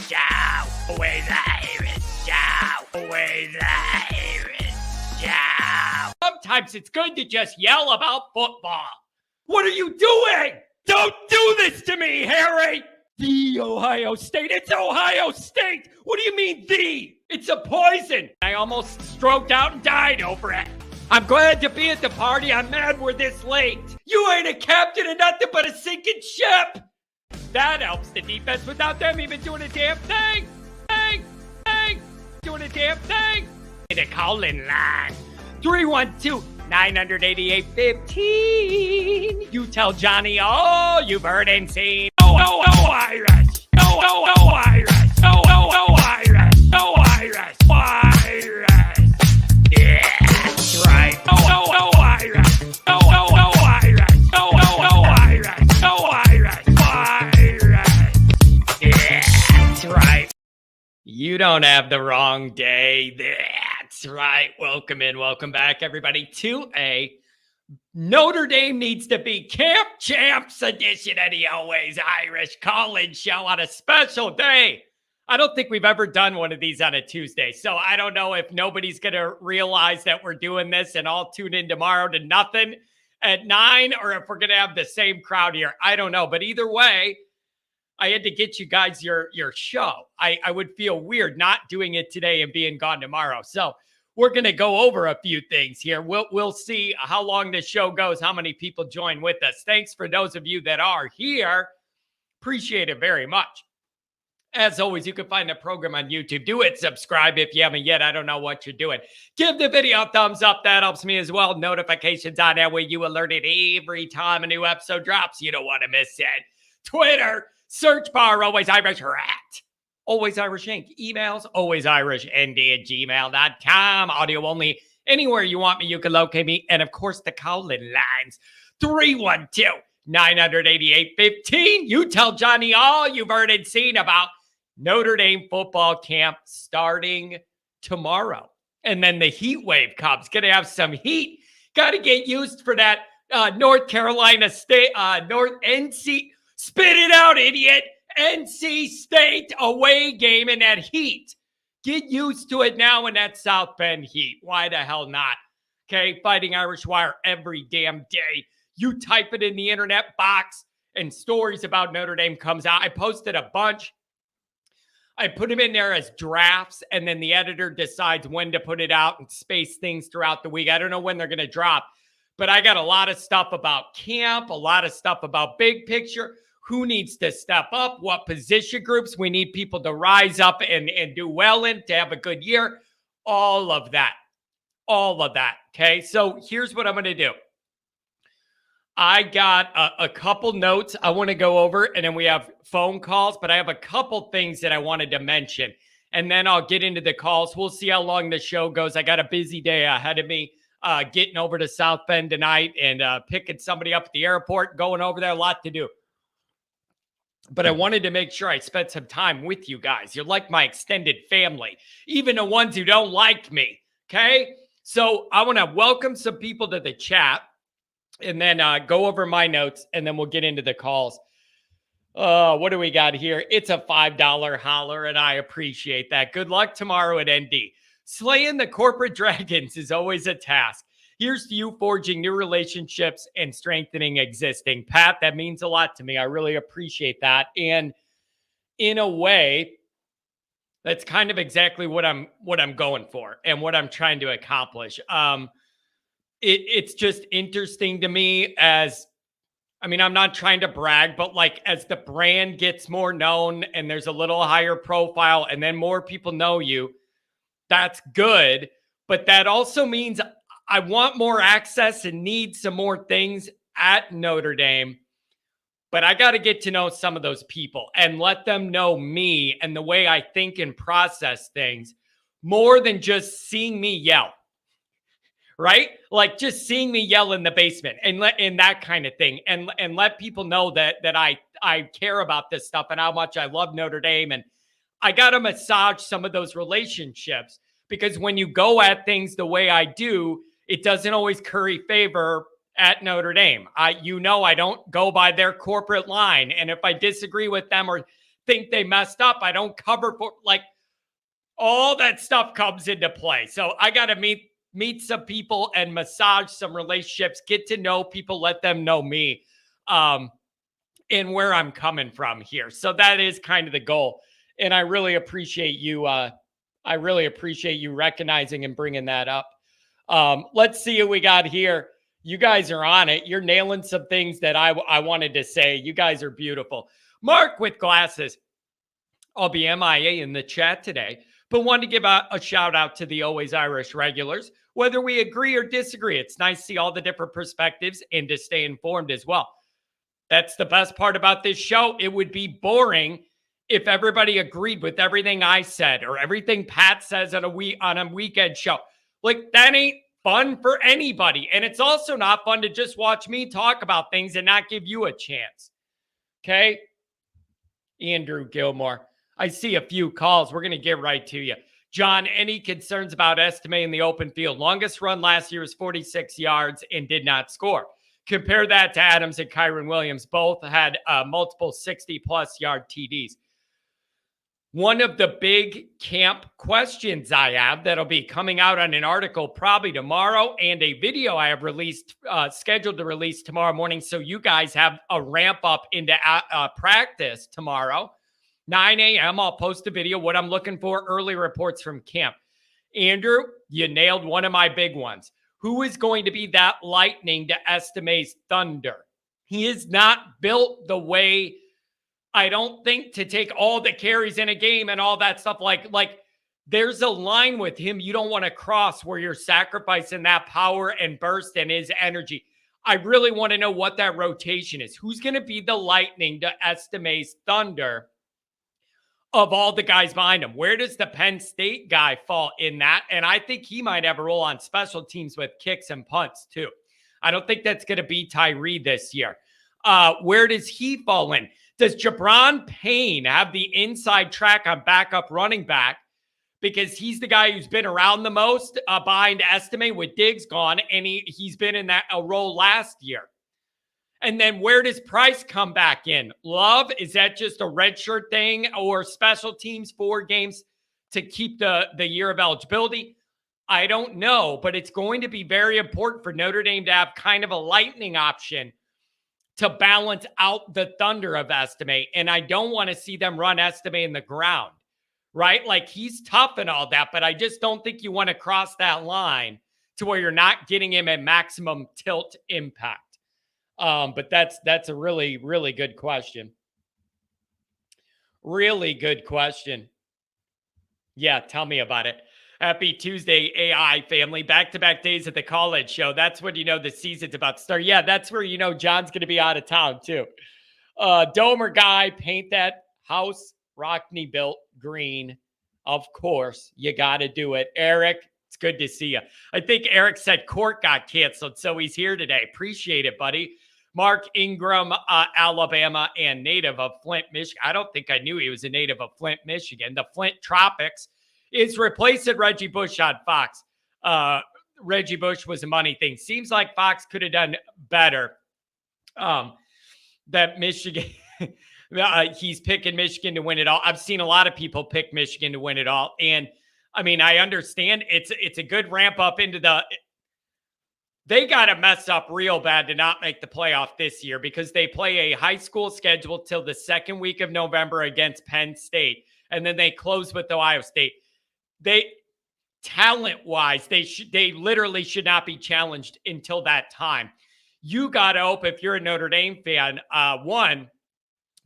Show with Irish. Show with Irish. Show. Sometimes it's good to just yell about football. What are you doing? Don't do this to me, Harry! The Ohio State. It's Ohio State! What do you mean, the? It's a poison! I almost stroked out and died over it. I'm glad to be at the party. I'm mad we're this late. You ain't a captain of nothing but a sinking ship! That helps the defense without them even doing a damn thing! Doing a damn thing! The call-in line. 312-988-15. You tell Johnny all you've heard and seen. Oh, Irish. Oh, Irish. Oh, Irish. Oh, Irish. Irish. Yeah, that's right. Oh, Irish. Oh, Irish. Oh, Irish. Oh, Irish. Irish. Yeah, that's right. You don't have the wrong day. That's right. Welcome back, everybody, to a Notre Dame Needs to Be Camp Champs edition of the Always Irish Call-In Show on a special day. I don't think we've ever done one of these on a Tuesday, so I don't know if nobody's going to realize that we're doing this and all tune in tomorrow to nothing at 9, or if we're going to have the same crowd here. I don't know, but either way, I had to get you guys your show. I would feel weird not doing it today and being gone tomorrow. So we're going to go over a few things here. We'll see how long this show goes, how many people join with us. Thanks for those of you that are here. Appreciate it very much. As always, you can find the program on YouTube. Do it. Subscribe if you haven't yet. I don't know what you're doing. Give the video a thumbs up. That helps me as well. Notifications on that way you alerted every time a new episode drops. You don't want to miss it. Twitter. Search bar, Always Irish, or at Always Irish Inc. Emails, alwaysirishnd@gmail.com. Audio only. Anywhere you want me, you can locate me. And, of course, the call-in lines. 312-988-15. You tell Johnny all you've heard and seen about Notre Dame football camp starting tomorrow. And then the heat wave comes. Going to have some heat. Got to get used for that North Carolina State, North NC. Spit it out, idiot. NC State away game in that heat. Get used to it now in that South Bend heat. Why the hell not? Okay, Fighting Irish Wire every damn day. You type it in the internet box and stories about Notre Dame comes out. I posted a bunch. I put them in there as drafts, and then the editor decides when to put it out and space things throughout the week. I don't know when they're going to drop, but I got a lot of stuff about camp, a lot of stuff about big picture. Who needs to step up? What position groups we need people to rise up and do well in to have a good year? All of that. Okay, so here's what I'm going to do. I got a couple notes I want to go over, and then we have phone calls, but I have a couple things that I wanted to mention, and then I'll get into the calls. We'll see how long the show goes. I got a busy day ahead of me, getting over to South Bend tonight and picking somebody up at the airport, going over there, a lot to do. But I wanted to make sure I spent some time with you guys. You're like my extended family, even the ones who don't like me, okay? So I want to welcome some people to the chat and then go over my notes, and then we'll get into the calls. What do we got here? It's a $5 holler, and I appreciate that. Good luck tomorrow at ND. Slaying the corporate dragons is always a task. Here's to you forging new relationships and strengthening existing. Pat, that means a lot to me. I really appreciate that. And in a way, that's kind of exactly what I'm going for and what I'm trying to accomplish. It's just interesting to me I'm not trying to brag, but like as the brand gets more known and there's a little higher profile and then more people know you, that's good. But that also means I want more access and need some more things at Notre Dame, but I got to get to know some of those people and let them know me and the way I think and process things more than just seeing me yell, right? Like just seeing me yell in the basement and that kind of thing, and let people know that I care about this stuff and how much I love Notre Dame. And I got to massage some of those relationships, because when you go at things the way I do, it doesn't always curry favor at Notre Dame. I don't go by their corporate line. And if I disagree with them or think they messed up. I don't cover for like all that stuff comes into play. So I got to meet some people and massage some relationships, get to know people, let them know me. And where I'm coming from here. So that is kind of the goal. And I really appreciate you. I really appreciate you recognizing and bringing that up. Let's see what we got here. You guys are on it. You're nailing some things that I wanted to say. You guys are beautiful. Mark with glasses. I'll be MIA in the chat today, but wanted to give a shout out to the Always Irish regulars. Whether we agree or disagree, it's nice to see all the different perspectives and to stay informed as well. That's the best part about this show. It would be boring if everybody agreed with everything I said or everything Pat says on a weekend show. Like, that ain't fun for anybody. And it's also not fun to just watch me talk about things and not give you a chance. Okay? Andrew Gilmore. I see a few calls. We're going to get right to you. John, any concerns about Estime in the open field? Longest run last year was 46 yards and did not score. Compare that to Adams and Kyron Williams. Both had multiple 60-plus yard TDs. One of the big camp questions I have that'll be coming out on an article probably tomorrow and a video I have scheduled to release tomorrow morning. So you guys have a ramp up into practice tomorrow. 9 a.m. I'll post a video, what I'm looking for, early reports from camp. Andrew, you nailed one of my big ones. Who is going to be that lightning to Estime's thunder? He is not built the way, I don't think, to take all the carries in a game and all that stuff. Like there's a line with him you don't want to cross where you're sacrificing that power and burst and his energy. I really want to know what that rotation is. Who's going to be the lightning to Estime's thunder of all the guys behind him? Where does the Penn State guy fall in that? And I think he might have a role on special teams with kicks and punts too. I don't think that's going to be Tyree this year. Where does he fall in? Does Jabron Payne have the inside track on backup running back because he's the guy who's been around the most behind Estime with Diggs gone, and he's been in that role last year? And then where does Price come back in? Love, is that just a redshirt thing, or special teams 4 games to keep the year of eligibility? I don't know, but it's going to be very important for Notre Dame to have kind of a lightning option to balance out the thunder of Estime. And I don't want to see them run Estime in the ground, right? Like, he's tough and all that, but I just don't think you want to cross that line to where you're not getting him at maximum tilt impact. But that's a really, really good question. Really good question. Yeah, tell me about it. Happy Tuesday, AI family. Back-to-back days at the college show. That's when you know the season's about to start. Yeah, that's where you know John's going to be out of town too. Domer guy, paint that house Rockney built green. Of course, you got to do it. Eric, it's good to see you. I think Eric said court got canceled, so he's here today. Appreciate it, buddy. Mark Ingram, Alabama, and native of Flint, Michigan. I don't think I knew he was a native of Flint, Michigan. The Flint Tropics is replacing Reggie Bush on Fox. Reggie Bush was a money thing. Seems like Fox could have done better. That Michigan, he's picking Michigan to win it all. I've seen a lot of people pick Michigan to win it all. And I mean, I understand it's a good ramp up into they got to mess up real bad to not make the playoff this year, because they play a high school schedule till the second week of November against Penn State. And then they close with Ohio State. Talent-wise, they literally should not be challenged until that time. You got to hope, if you're a Notre Dame fan, one,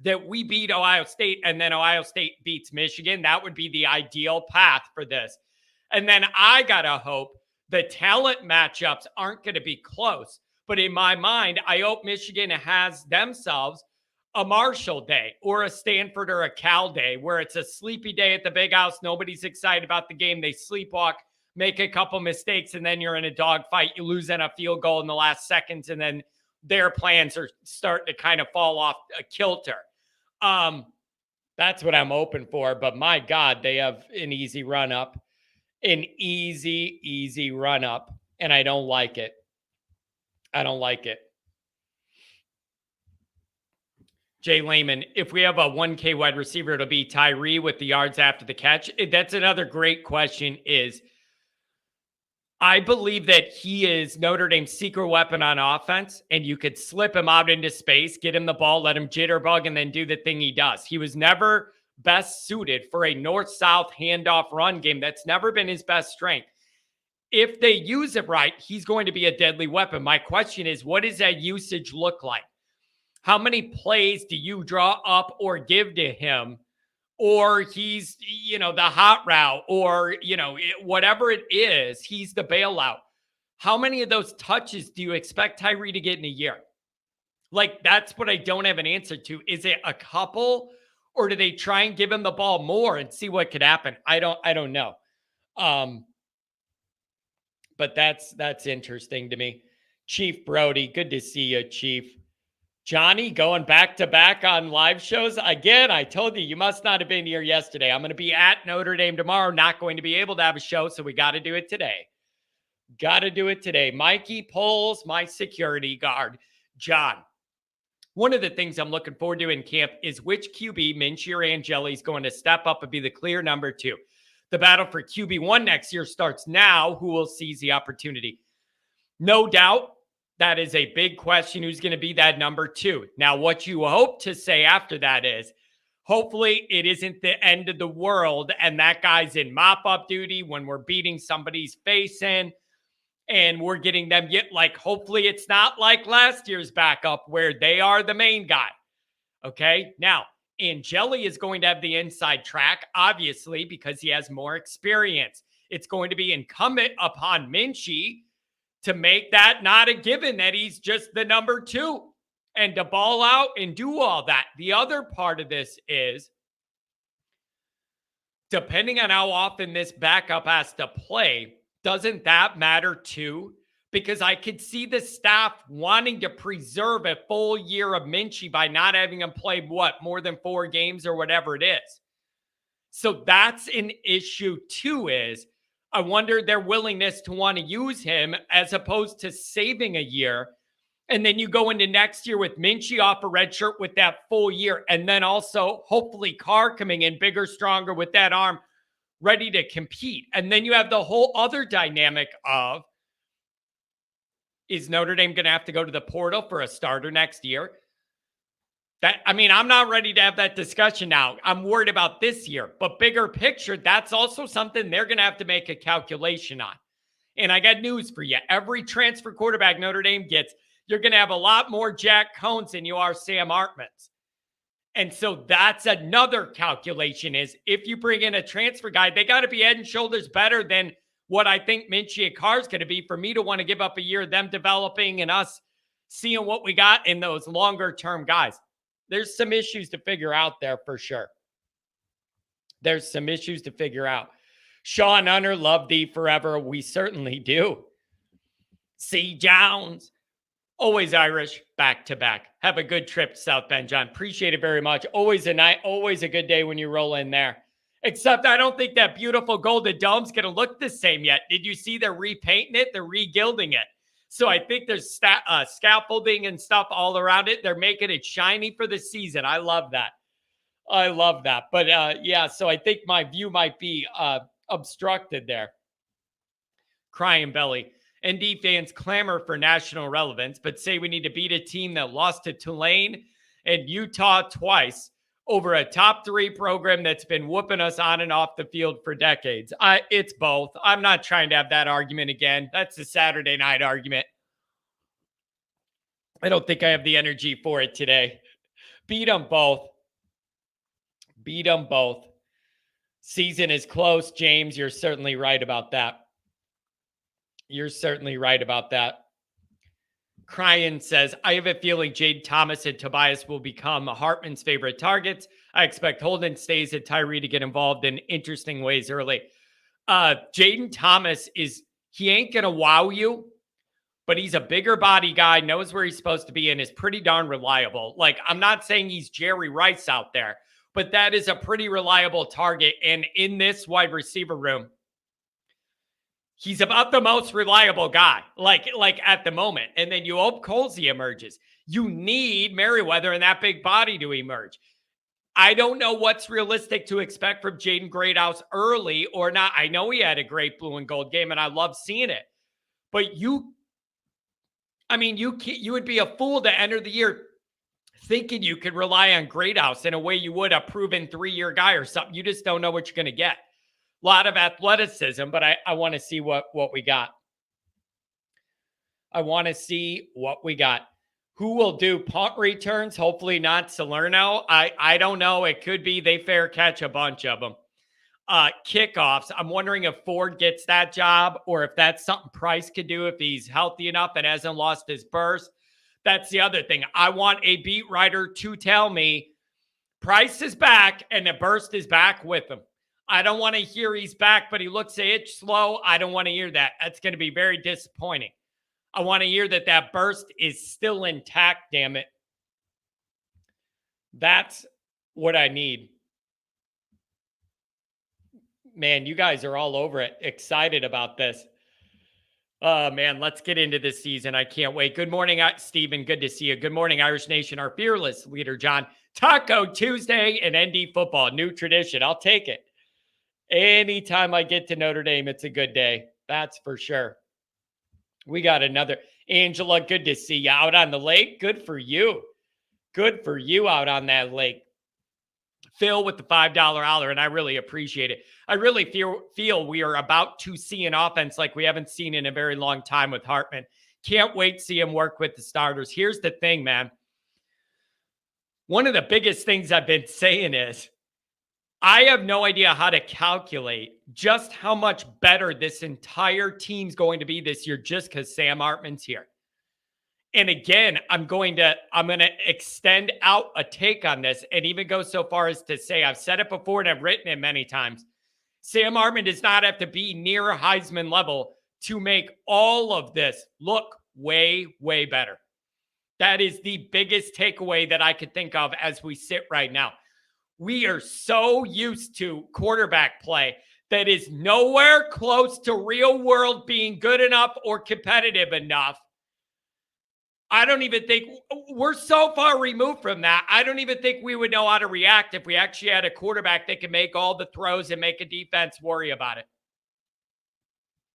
that we beat Ohio State and then Ohio State beats Michigan. That would be the ideal path for this. And then I got to hope the talent matchups aren't going to be close. But in my mind, I hope Michigan has themselves a Marshall day or a Stanford or a Cal day, where it's a sleepy day at the big house. Nobody's excited about the game. They sleepwalk, make a couple mistakes, and then you're in a dogfight. You lose on a field goal in the last seconds, and then their plans are starting to kind of fall off a kilter. That's what I'm hoping for. But my God, they have an easy run up. An easy run up, and I don't like it. I don't like it. Jay Lehman, if we have a 1K wide receiver, it'll be Tyree with the yards after the catch. That's another great question. I believe that he is Notre Dame's secret weapon on offense, and you could slip him out into space, get him the ball, let him jitterbug, and then do the thing he does. He was never best suited for a north-south handoff run game. That's never been his best strength. If they use it right, he's going to be a deadly weapon. My question is, what does that usage look like? How many plays do you draw up or give to him? Or he's, the hot route, or, whatever it is, he's the bailout. How many of those touches do you expect Tyree to get in a year? Like, that's what I don't have an answer to. Is it a couple, or do they try and give him the ball more and see what could happen? I don't know. But that's interesting to me. Chief Brody, good to see you, Chief. Johnny, going back to back on live shows. Again, I told you must not have been here yesterday. I'm going to be at Notre Dame tomorrow. Not going to be able to have a show, so we got to do it today. Mikey Poles, my security guard. John, one of the things I'm looking forward to in camp is which QB, Minchie or Angeli, is going to step up and be the clear number 2. The battle for QB1 next year starts now. Who will seize the opportunity? No doubt. That is a big question. Who's going to be that number 2? Now, what you hope to say after that is, hopefully it isn't the end of the world and that guy's in mop-up duty when we're beating somebody's face in and we're getting them hopefully it's not like last year's backup where they are the main guy. Okay? Now, Angeli is going to have the inside track, obviously, because he has more experience. It's going to be incumbent upon Minchie to make that not a given that he's just the number 2 and to ball out and do all that. The other part of this is, depending on how often this backup has to play, doesn't that matter too? Because I could see the staff wanting to preserve a full year of Minchie by not having him play, more than 4 games or whatever it is. So that's an issue too, is I wonder their willingness to want to use him as opposed to saving a year. And then you go into next year with Minchie off a red shirt with that full year. And then also hopefully Carr coming in bigger, stronger with that arm, ready to compete. And then you have the whole other dynamic of, is Notre Dame going to have to go to the portal for a starter next year? I'm not ready to have that discussion now. I'm worried about this year. But bigger picture, that's also something they're going to have to make a calculation on. And I got news for you. Every transfer quarterback Notre Dame gets, you're going to have a lot more Jack Cones than you are Sam Hartmans. And so that's another calculation, is if you bring in a transfer guy, they got to be head and shoulders better than what I think Minchie and Carr is going to be for me to want to give up a year of them developing and us seeing what we got in those longer-term guys. There's some issues to figure out there for sure. There's some issues to figure out. Sean Hunter, love thee forever. We certainly do. C. Jones, always Irish, back to back. Have a good trip to South Bend, John. Appreciate it very much. Always a good day when you roll in there. Except I don't think that beautiful Golden Dome's going to look the same yet. Did you see they're repainting it? They're regilding it. So I think there's scaffolding and stuff all around it. They're making it shiny for the season. I love that. But so I think my view might be obstructed there. Crying belly. ND fans clamor for national relevance, but say we need to beat a team that lost to Tulane and Utah twice over a top 3 program that's been whooping us on and off the field for decades. It's both. I'm not trying to have that argument again. That's a Saturday night argument. I don't think I have the energy for it today. Beat them both. Season is close, James. You're certainly right about that. Cryan says, I have a feeling Jade Thomas and Tobias will become Hartman's favorite targets. I expect Holden stays at Tyree to get involved in interesting ways early. Jaden Thomas he ain't going to wow you, but he's a bigger body guy, knows where he's supposed to be, and is pretty darn reliable. Like, I'm not saying he's Jerry Rice out there, but that is a pretty reliable target. And in this wide receiver room, he's about the most reliable guy, like at the moment. And then you hope Colsey emerges. You need Merriweather and that big body to emerge. I don't know what's realistic to expect from Jaden Greathouse early or not. I know he had a great blue and gold game, and I love seeing it. But you would be a fool to enter the year thinking you could rely on Greathouse in a way you would a proven 3-year guy or something. You just don't know what you're going to get. A lot of athleticism, but I want to see what we got. I want to see what we got. Who will do punt returns? Hopefully not Salerno. I don't know. It could be they fair catch a bunch of them. Kickoffs. I'm wondering if Ford gets that job or if that's something Price could do if he's healthy enough and hasn't lost his burst. That's the other thing. I want a beat writer to tell me Price is back and the burst is back with him. I don't want to hear he's back, but he looks a itch slow. I don't want to hear that. That's going to be very disappointing. I want to hear that burst is still intact, damn it. That's what I need. Man, you guys are all over it. Excited about this. Oh, man, let's get into this season. I can't wait. Good morning, Stephen. Good to see you. Good morning, Irish Nation, our fearless leader, John. Taco Tuesday and ND football. New tradition. I'll take it. Anytime I get to Notre Dame, it's a good day. That's for sure. We got another. Angela, good to see you out on the lake. Good for you. Good for you out on that lake. Phil with the $5 holler, and I really appreciate it. I really feel we are about to see an offense like we haven't seen in a very long time with Hartman. Can't wait to see him work with the starters. Here's the thing, man. One of the biggest things I've been saying is I have no idea how to calculate just how much better this entire team's going to be this year just because Sam Hartman's here. And again, I'm going to extend out a take on this and even go so far as to say, I've said it before and I've written it many times. Sam Hartman does not have to be near Heisman level to make all of this look way, way better. That is the biggest takeaway that I could think of as we sit right now. We are so used to quarterback play that is nowhere close to real world being good enough or competitive enough. I don't even think we're so far removed from that. I don't even think we would know how to react if we actually had a quarterback that could make all the throws and make a defense worry about it.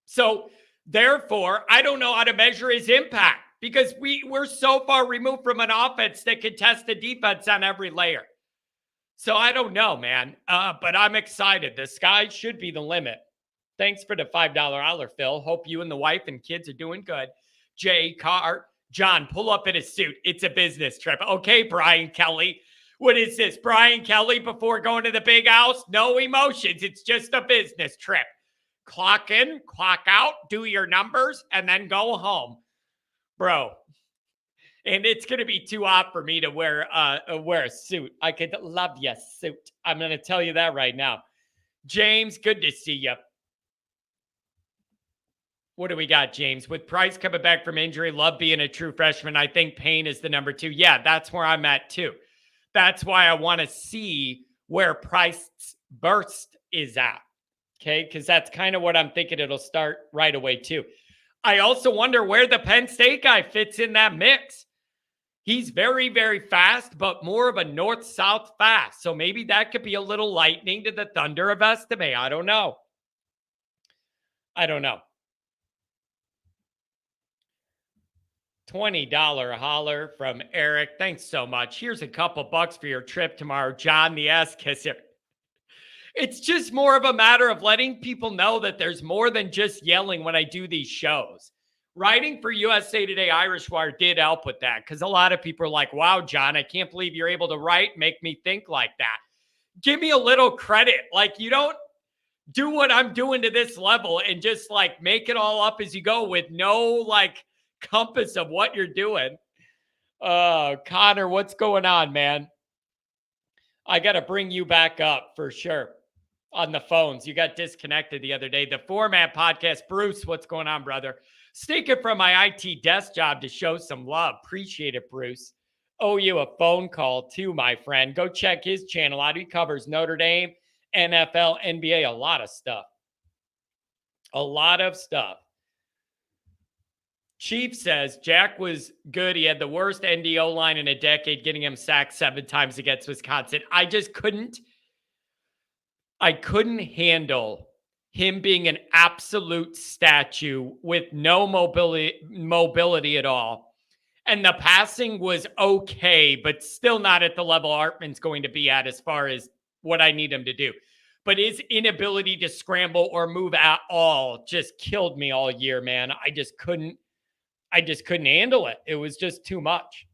So therefore, I don't know how to measure his impact because we're so far removed from an offense that can test the defense on every layer. So I don't know, man, but I'm excited. The sky should be the limit. Thanks for the $5 holler, Phil. Hope you and the wife and kids are doing good. Jay Carr. John, pull up in a suit. It's a business trip. Okay, Brian Kelly. What is this? Brian Kelly before going to the big house? No emotions. It's just a business trip. Clock in, clock out, do your numbers, and then go home. Bro. And it's going to be too hot for me to wear a suit. I could love you, suit. I'm going to tell you that right now. James, good to see you. What do we got, James? With Price coming back from injury, love being a true freshman. I think Payne is the number 2. Yeah, that's where I'm at too. That's why I want to see where Price's burst is at. Okay, because that's kind of what I'm thinking it'll start right away too. I also wonder where the Penn State guy fits in that mix. He's very, very fast, but more of a north-south fast. So maybe that could be a little lightning to the thunder of Estime. I don't know. $20 holler from Eric. Thanks so much. Here's a couple bucks for your trip tomorrow. John the ass kisser. It's just more of a matter of letting people know that there's more than just yelling when I do these shows. Writing for USA Today Irish Wire did help with that because a lot of people are like, wow, John, I can't believe you're able to write, make me think like that. Give me a little credit. Like, you don't do what I'm doing to this level and just like make it all up as you go with no like compass of what you're doing. Connor, what's going on, man? I got to bring you back up for sure on the phones. You got disconnected the other day. The Format Podcast. Bruce, what's going on, brother? Sticking from my IT desk job to show some love. Appreciate it, Bruce. Owe you a phone call too, my friend. Go check his channel out. He covers Notre Dame, NFL, NBA, a lot of stuff. A lot of stuff. Chief says Jack was good. He had the worst NDO line in a decade, getting him sacked 7 times against Wisconsin. I couldn't handle him being an absolute statue with no mobility at all. And the passing was okay, but still not at the level Hartman's going to be at as far as what I need him to do. But his inability to scramble or move at all just killed me all year, man. I just couldn't handle it. It was just too much.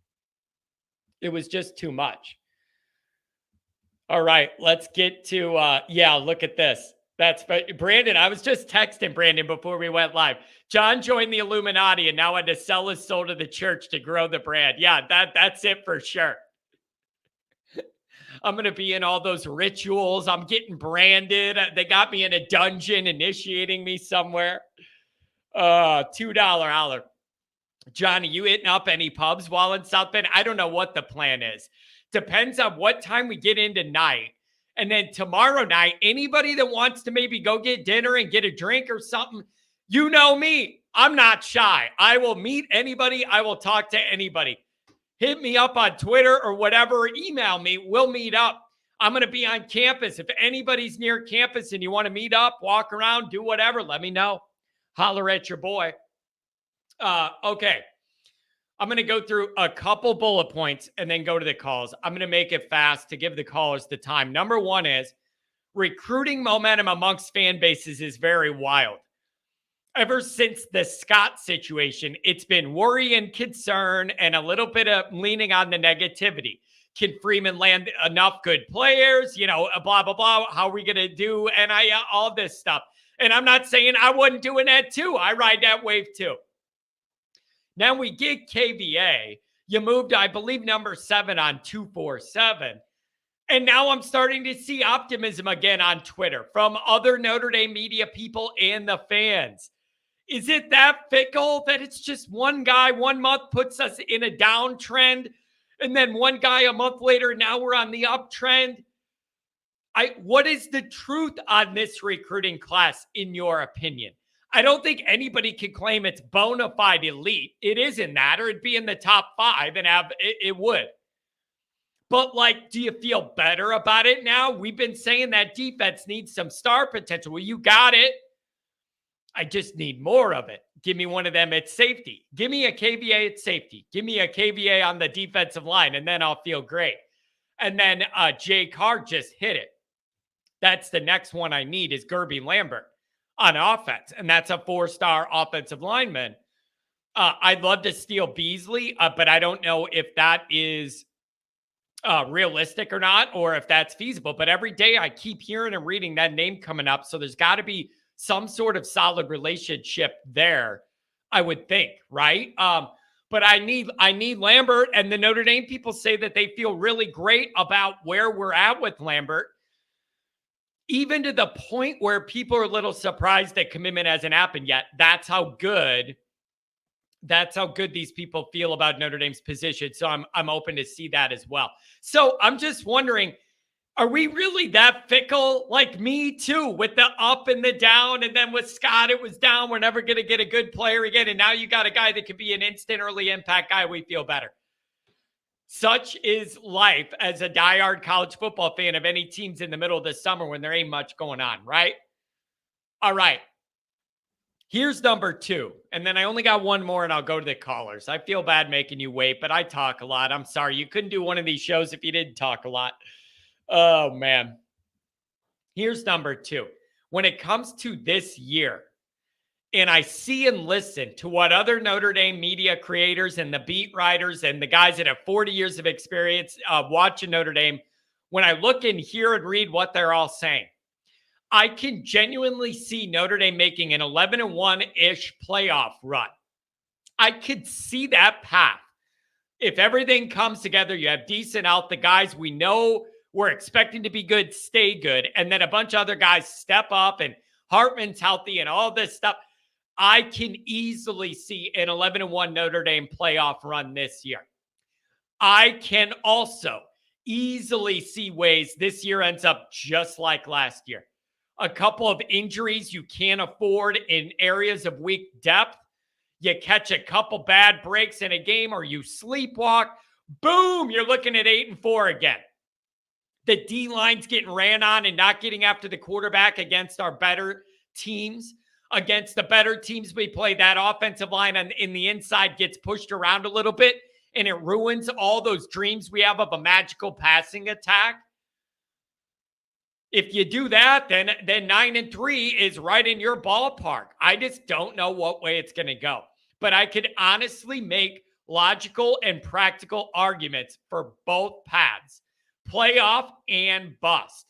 All right, let's get to look at this. That's Brandon. I was just texting Brandon before we went live. John joined the Illuminati and now had to sell his soul to the church to grow the brand. Yeah, that's it for sure. I'm going to be in all those rituals. I'm getting branded. They got me in a dungeon, initiating me somewhere. $2 holler. Johnny, you hitting up any pubs while in South Bend? I don't know what the plan is. Depends on what time we get in tonight. And then tomorrow night, anybody that wants to maybe go get dinner and get a drink or something, you know me. I'm not shy. I will meet anybody. I will talk to anybody. Hit me up on Twitter or whatever. Email me. We'll meet up. I'm going to be on campus. If anybody's near campus and you want to meet up, walk around, do whatever, let me know. Holler at your boy. Okay. I'm going to go through a couple bullet points and then go to the calls. I'm going to make it fast to give the callers the time. Number one is recruiting momentum amongst fan bases is very wild. Ever since the Scott situation, it's been worry and concern and a little bit of leaning on the negativity. Can Freeman land enough good players? Blah, blah, blah. How are we going to do? And all this stuff. And I'm not saying I wasn't doing that too. I ride that wave too. Now we get KVA. You moved, I believe, number 7 on 247. And now I'm starting to see optimism again on Twitter from other Notre Dame media people and the fans. Is it that fickle that it's just one guy 1 month puts us in a downtrend and then one guy a month later, now we're on the uptrend? What is the truth on this recruiting class, in your opinion? I don't think anybody can claim it's bona fide elite. It isn't that, or it'd be in the top 5 and it would. But do you feel better about it now? We've been saying that defense needs some star potential. Well, you got it. I just need more of it. Give me one of them at safety. Give me a KVA at safety. Give me a KVA on the defensive line, and then I'll feel great. And then Jay Carr just hit it. That's the next one I need is Gerby Lambert on offense, and that's a 4-star offensive lineman. I'd love to steal Beasley, but I don't know if that is realistic or not, or if that's feasible. But every day I keep hearing and reading that name coming up, so there's got to be some sort of solid relationship there, I would think, right? But I need Lambert, and the Notre Dame people say that they feel really great about where we're at with Lambert. Even to the point where people are a little surprised that commitment hasn't happened yet. That's how good these people feel about Notre Dame's position. So I'm open to see that as well. So I'm just wondering, are we really that fickle? Like me too, with the up and the down. And then with Scott, it was down. We're never going to get a good player again. And now you got a guy that could be an instant early impact guy. We feel better. Such is life as a diehard college football fan of any teams in the middle of the summer when there ain't much going on, right? All right. Here's number 2. And then I only got one more and I'll go to the callers. I feel bad making you wait, but I talk a lot. I'm sorry. You couldn't do one of these shows if you didn't talk a lot. Oh, man. Here's number 2. When it comes to this year, and I see and listen to what other Notre Dame media creators and the beat writers and the guys that have 40 years of experience watching Notre Dame, when I look and hear and read what they're all saying, I can genuinely see Notre Dame making an 11-1-ish playoff run. I could see that path. If everything comes together, you have decent out, the guys we know we're expecting to be good, stay good, and then a bunch of other guys step up and Hartman's healthy and all this stuff. I can easily see an 11-1 Notre Dame playoff run this year. I can also easily see ways this year ends up just like last year. A couple of injuries you can't afford in areas of weak depth. you catch a couple bad breaks in a game or you sleepwalk, boom, you're looking at 8-4 again. The D-line's getting ran on and not getting after the quarterback against our better teams. Against the better teams we play, that offensive line in the inside gets pushed around a little bit, and it ruins all those dreams we have of a magical passing attack. If you do that, then 9-3 is right in your ballpark. I just don't know what way it's going to go. But I could honestly make logical and practical arguments for both paths, playoff and bust.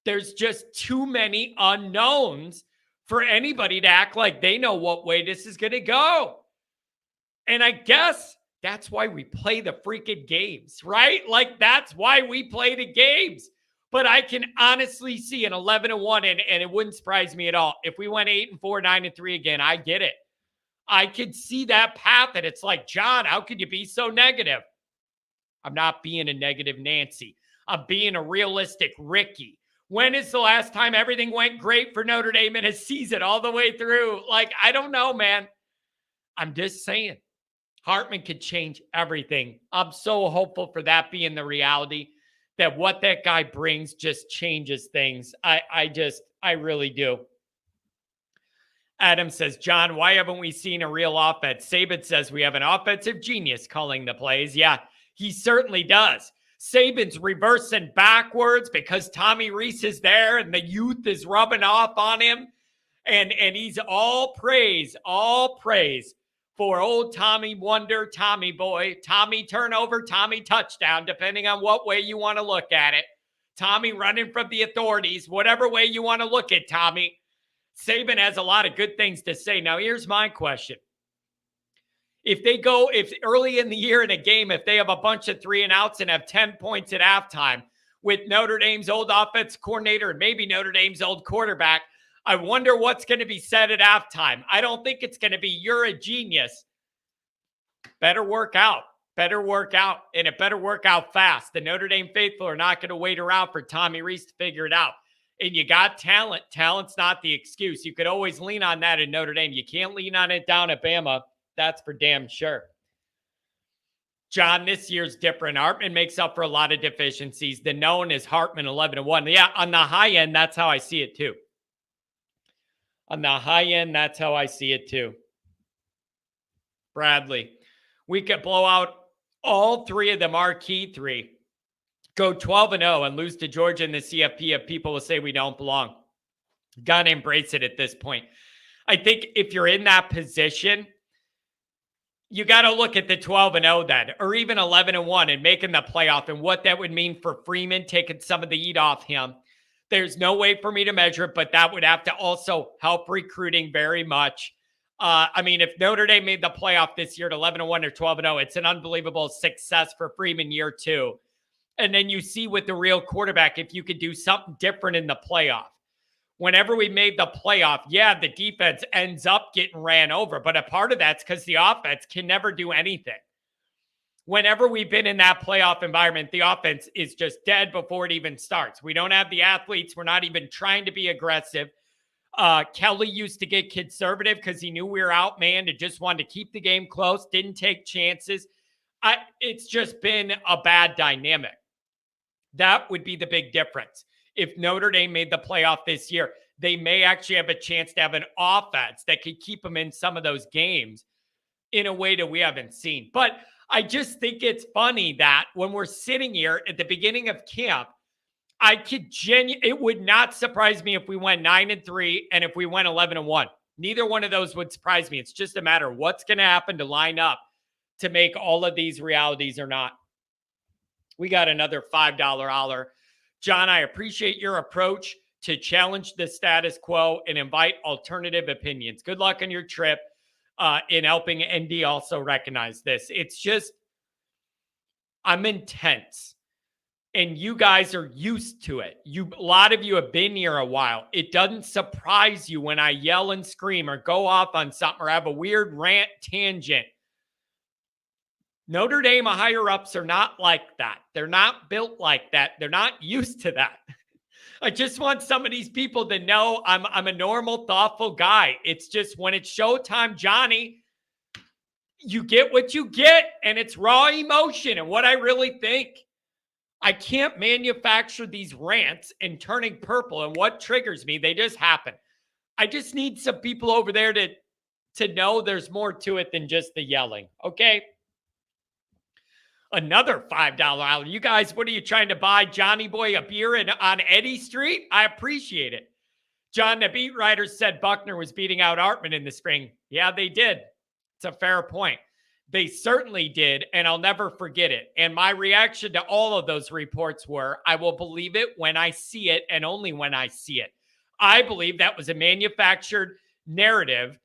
There's just too many unknowns for anybody to act like they know what way this is going to go. And I guess that's why we play the freaking games, right? Like, that's why we play the games. But I can honestly see an 11-1, and it wouldn't surprise me at all. If we went 8-4, 9-3 again, I get it. I could see that path, and it's like, John, how could you be so negative? I'm not being a negative Nancy. I'm being a realistic Ricky. When is the last time everything went great for Notre Dame in a season all the way through? Like, I don't know, man. I'm just saying. Hartman could change everything. I'm so hopeful for that being the reality, that what that guy brings just changes things. I really do. Adam says, John, why haven't we seen a real offense? Saban says we have an offensive genius calling the plays. Yeah, he certainly does. Saban's reversing backwards because Tommy Rees is there and the youth is rubbing off on him. And he's all praise for old Tommy Wonder, Tommy boy, Tommy turnover, Tommy touchdown, depending on what way you want to look at it. Tommy running from the authorities, whatever way you want to look at Tommy. Saban has a lot of good things to say. Now, here's my question. If early in the year in a game, if they have a bunch of 3-and-outs and have 10 points at halftime with Notre Dame's old offense coordinator and maybe Notre Dame's old quarterback, I wonder what's going to be said at halftime. I don't think it's going to be, you're a genius. Better work out, and it better work out fast. The Notre Dame faithful are not going to wait around for Tommy Rees to figure it out. And you got talent. Talent's not the excuse. You could always lean on that in Notre Dame. You can't lean on it down at Bama. That's for damn sure. John, this year's different. Hartman makes up for a lot of deficiencies. The known is Hartman 11-1. Yeah, on the high end, that's how I see it too. On the high end, that's how I see it too. Bradley, we could blow out all three of the marquee three, go 12-0 and lose to Georgia in the CFP if people will say we don't belong. Got to embrace it at this point. I think if you're in that position, you got to look at the 12-0 then, or even 11-1 and making the playoff and what that would mean for Freeman, taking some of the heat off him. There's no way for me to measure it, but that would have to also help recruiting very much. I mean, if Notre Dame made the playoff this year at 11-1 or 12-0, it's an unbelievable success for Freeman year two. And then you see with the real quarterback, if you could do something different in the playoff. Whenever we made the playoff, yeah, the defense ends up getting ran over, but a part of that's because the offense can never do anything. Whenever we've been in that playoff environment, the offense is just dead before it even starts. We don't have the athletes. We're not even trying to be aggressive. Kelly used to get conservative because he knew we were outmanned and just wanted to keep the game close, didn't take chances. It's just been a bad dynamic. That would be the big difference. If Notre Dame made the playoff this year, they may actually have a chance to have an offense that could keep them in some of those games in a way that we haven't seen. But I just think it's funny that when we're sitting here at the beginning of camp, it would not surprise me if we went 9-3 and if we went 11-1. Neither one of those would surprise me. It's just a matter of what's going to happen to line up to make all of these realities or not. We got another $5 holler. John, I appreciate your approach to challenge the status quo and invite alternative opinions. Good luck on your trip in helping ND also recognize this. It's just, I'm intense. And you guys are used to it. A lot of you have been here a while. It doesn't surprise you when I yell and scream or go off on something or have a weird rant tangent. Notre Dame higher-ups are not like that. They're not built like that. They're not used to that. I just want some of these people to know I'm a normal, thoughtful guy. It's just when it's showtime, Johnny, you get what you get, and it's raw emotion. And what I really think, I can't manufacture these rants and turning purple. And what triggers me, they just happen. I just need some people over there to know there's more to it than just the yelling. Okay. Another $5 island. You guys, what are you trying to buy Johnny Boy a beer on Eddy Street? I appreciate it. John, the beat writer, said Buckner was beating out Hartman in the spring. Yeah, they did. It's a fair point. They certainly did, and I'll never forget it. And my reaction to all of those reports were, I will believe it when I see it, and only when I see it. I believe that was a manufactured narrative,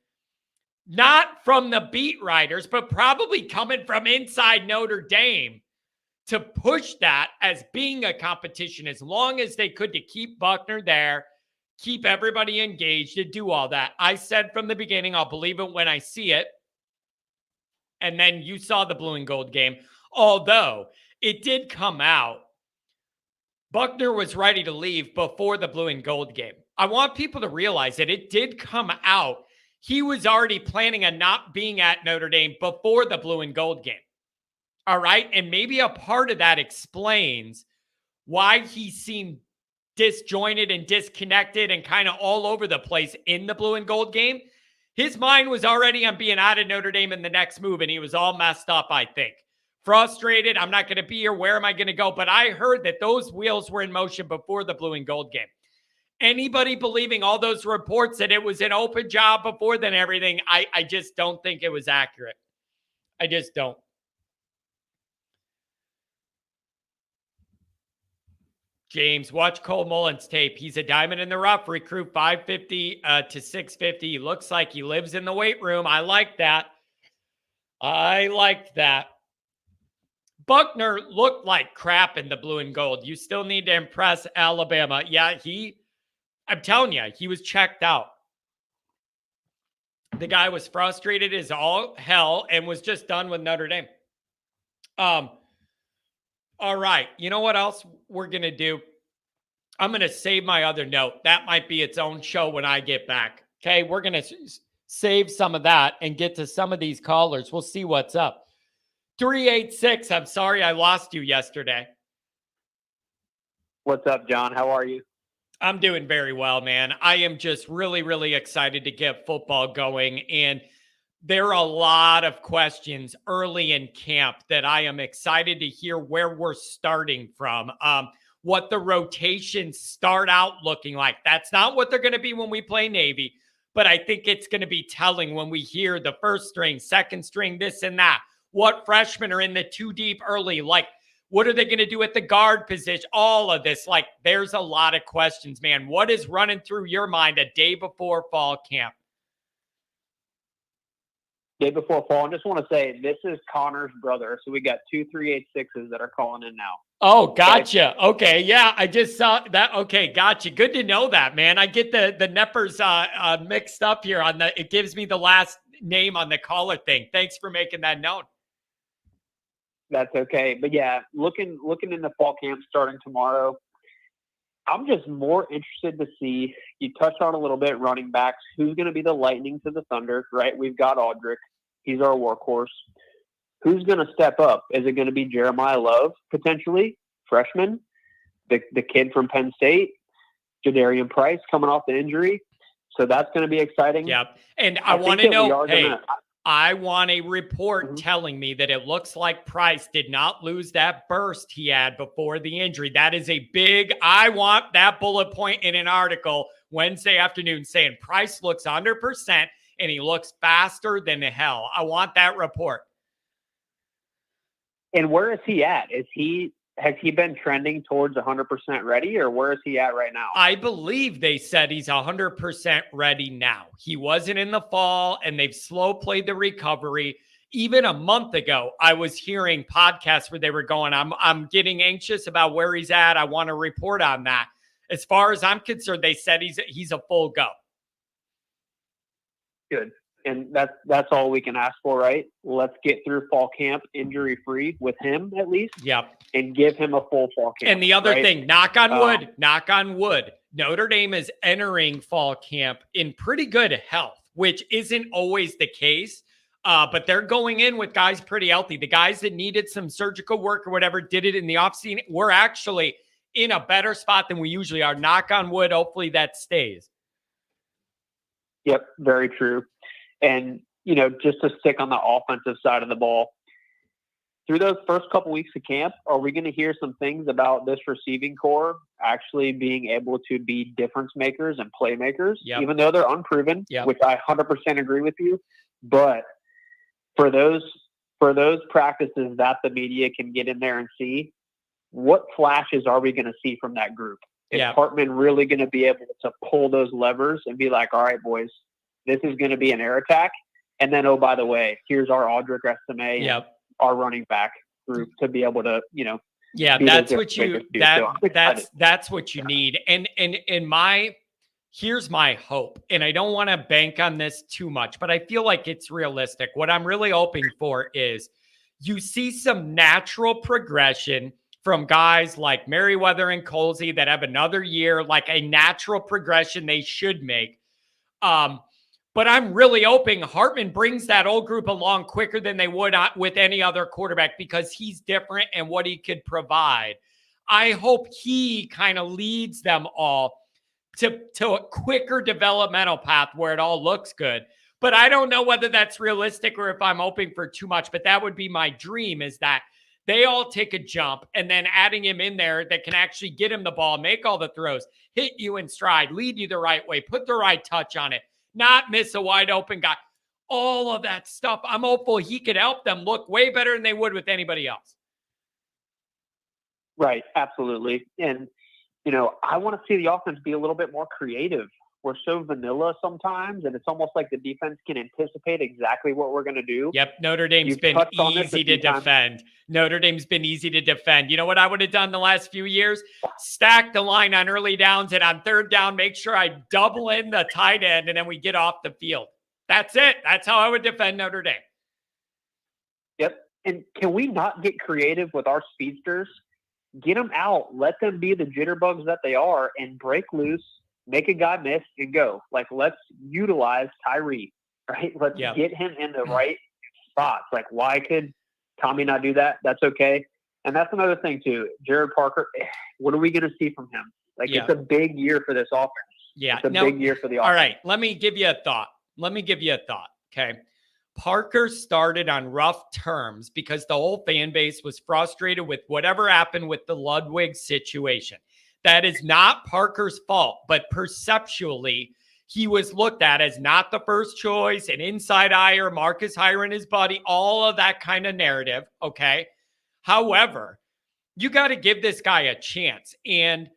not from the beat writers, but probably coming from inside Notre Dame to push that as being a competition as long as they could to keep Buckner there, keep everybody engaged, and do all that. I said from the beginning, I'll believe it when I see it. And then you saw the blue and gold game. Although it did come out, Buckner was ready to leave before the blue and gold game. I want people to realize that it did come out. He was already planning on not being at Notre Dame before the blue and gold game. All right. And maybe a part of that explains why he seemed disjointed and disconnected and kind of all over the place in the blue and gold game. His mind was already on being out of Notre Dame in the next move, and he was all messed up, I think. Frustrated, I'm not going to be here. Where am I going to go? But I heard that those wheels were in motion before the blue and gold game. Anybody believing all those reports that it was an open job before then everything, I just don't think it was accurate. I just don't. James, watch Cole Mullen's tape. He's a diamond in the rough. Recruit 550 to 650. He looks like he lives in the weight room. I like that. I liked that. Buckner looked like crap in the blue and gold. You still need to impress Alabama. Yeah, I'm telling you, he was checked out. The guy was frustrated as all hell and was just done with Notre Dame. All right. You know what else we're going to do? I'm going to save my other note. That might be its own show when I get back. Okay. We're going to save some of that and get to some of these callers. We'll see what's up. 386. I'm sorry I lost you yesterday. What's up, John? How are you? I'm doing very well, man. I am just really, really excited to get football going. And there are a lot of questions early in camp that I am excited to hear where we're starting from, what the rotations start out looking like. That's not what they're going to be when we play Navy, but I think it's going to be telling when we hear the first string, second string, this and that. What freshmen are in the two deep early? Like, what are they going to do at the guard position? All of this. Like, there's a lot of questions, man. What is running through your mind a day before fall camp? Day before fall. I just want to say this is Connor's brother. So we got 2 386s that are calling in now. Oh, gotcha. Okay. Yeah. I just saw that. Okay. Gotcha. Good to know that, man. I get the Neppers mixed up here it gives me the last name on the caller thing. Thanks for making that known. That's okay. But yeah, looking in the fall camp starting tomorrow, I'm just more interested to see, you touched on a little bit, running backs, who's going to be the lightning to the thunder, right? We've got Aldrich. He's our workhorse. Who's going to step up? Is it going to be Jeremiah Love, potentially, freshman, the kid from Penn State, Jadarian Price coming off the injury? So that's going to be exciting. Yep. And I want to know, I want a report telling me that it looks like Price did not lose that burst he had before the injury. That is a big, I want that bullet point in an article Wednesday afternoon saying Price looks 100% and he looks faster than hell. I want that report. And where is he at? Has he been trending towards 100% ready, or where is he at right now? I believe they said he's 100% ready now. He wasn't in the fall, and they've slow played the recovery. Even a month ago, I was hearing podcasts where they were going, I'm getting anxious about where he's at. I want to report on that. As far as I'm concerned, they said he's a full go. Good. And that's all we can ask for, right? Let's get through fall camp injury-free with him at least. Yep. And give him a full fall camp. And the other thing, knock on wood, Notre Dame is entering fall camp in pretty good health, which isn't always the case. But they're going in with guys pretty healthy. The guys that needed some surgical work or whatever did it in the offseason. We're actually in a better spot than we usually are. Knock on wood. Hopefully that stays. Yep, very true. And, just to stick on the offensive side of the ball, through those first couple weeks of camp, are we going to hear some things about this receiving core actually being able to be difference makers and playmakers, even though they're unproven, which I 100% agree with you. But for those practices that the media can get in there and see, what flashes are we going to see from that group? Is Hartman really going to be able to pull those levers and be like, all right, boys, this is going to be an air attack. And then, oh, by the way, here's our Audric Estime and our running back group to be able to, that's what that's what you need. And here's my hope. And I don't want to bank on this too much, but I feel like it's realistic. What I'm really hoping for is you see some natural progression from guys like Merriweather and Colsey that have another year, like a natural progression they should make. But I'm really hoping Hartman brings that old group along quicker than they would with any other quarterback because he's different and what he could provide. I hope he kind of leads them all to a quicker developmental path where it all looks good. But I don't know whether that's realistic or if I'm hoping for too much. But that would be my dream, is that they all take a jump, and then adding him in there that can actually get him the ball, make all the throws, hit you in stride, lead you the right way, put the right touch on it, not miss a wide open guy. All of that stuff. I'm hopeful he could help them look way better than they would with anybody else. Right. Absolutely. And, I want to see the offense be a little bit more creative. We're so vanilla sometimes, and it's almost like the defense can anticipate exactly what we're going to do. Yep. Notre Dame's been easy to defend. Notre Dame's been easy to defend. You know what I would have done the last few years? Stack the line on early downs, and on third down, make sure I double in the tight end, and then we get off the field. That's it. That's how I would defend Notre Dame. Yep. And can we not get creative with our speedsters? Get them out. Let them be the jitterbugs that they are and break loose. Make a guy miss and go. Like, let's utilize Tyree, right? Let's get him in the right spots. Like, why could Tommy not do that? That's okay. And that's another thing too. Jared Parker, what are we going to see from him? Like, it's a big year for this offense. Yeah. It's a big year for the offense. All right. Let me give you a thought. Okay. Parker started on rough terms because the whole fan base was frustrated with whatever happened with the Ludwig situation. That is not Parker's fault, but perceptually, he was looked at as not the first choice, an inside hire, Marcus hiring his buddy, all of that kind of narrative, okay? However, you got to give this guy a chance, and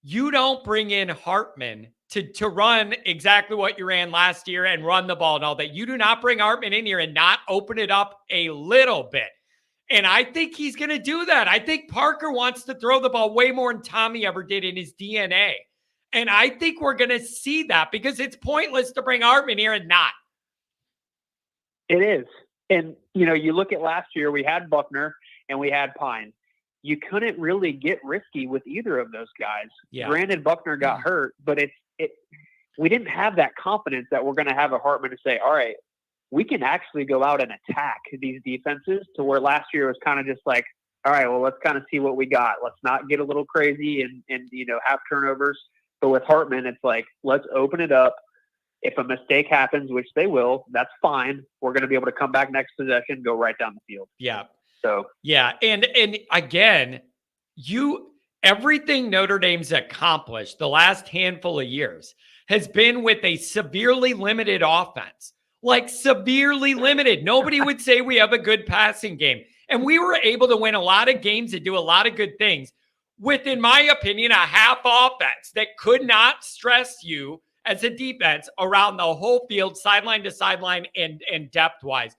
you don't bring in Hartman to run exactly what you ran last year and run the ball and all that. You do not bring Hartman in here and not open it up a little bit. And I think he's going to do that. I think Parker wants to throw the ball way more than Tommy ever did in his DNA. And I think we're going to see that because it's pointless to bring Hartman here and not. It is. And, you look at last year, we had Buckner and we had Pine. You couldn't really get risky with either of those guys. Yeah. Granted, Buckner got hurt, but we didn't have that confidence that we're going to have a Hartman to say, all right, we can actually go out and attack these defenses, to where last year was kind of just like, all right, well, let's kind of see what we got. Let's not get a little crazy and have turnovers. But with Hartman, it's like, let's open it up. If a mistake happens, which they will, that's fine. We're going to be able to come back next possession, go right down the field. Yeah. So, yeah. And again, everything Notre Dame's accomplished the last handful of years has been with a severely limited offense. Like, severely limited. Nobody would say we have a good passing game. And we were able to win a lot of games and do a lot of good things with, in my opinion, a half offense that could not stress you as a defense around the whole field, sideline to sideline and depth-wise.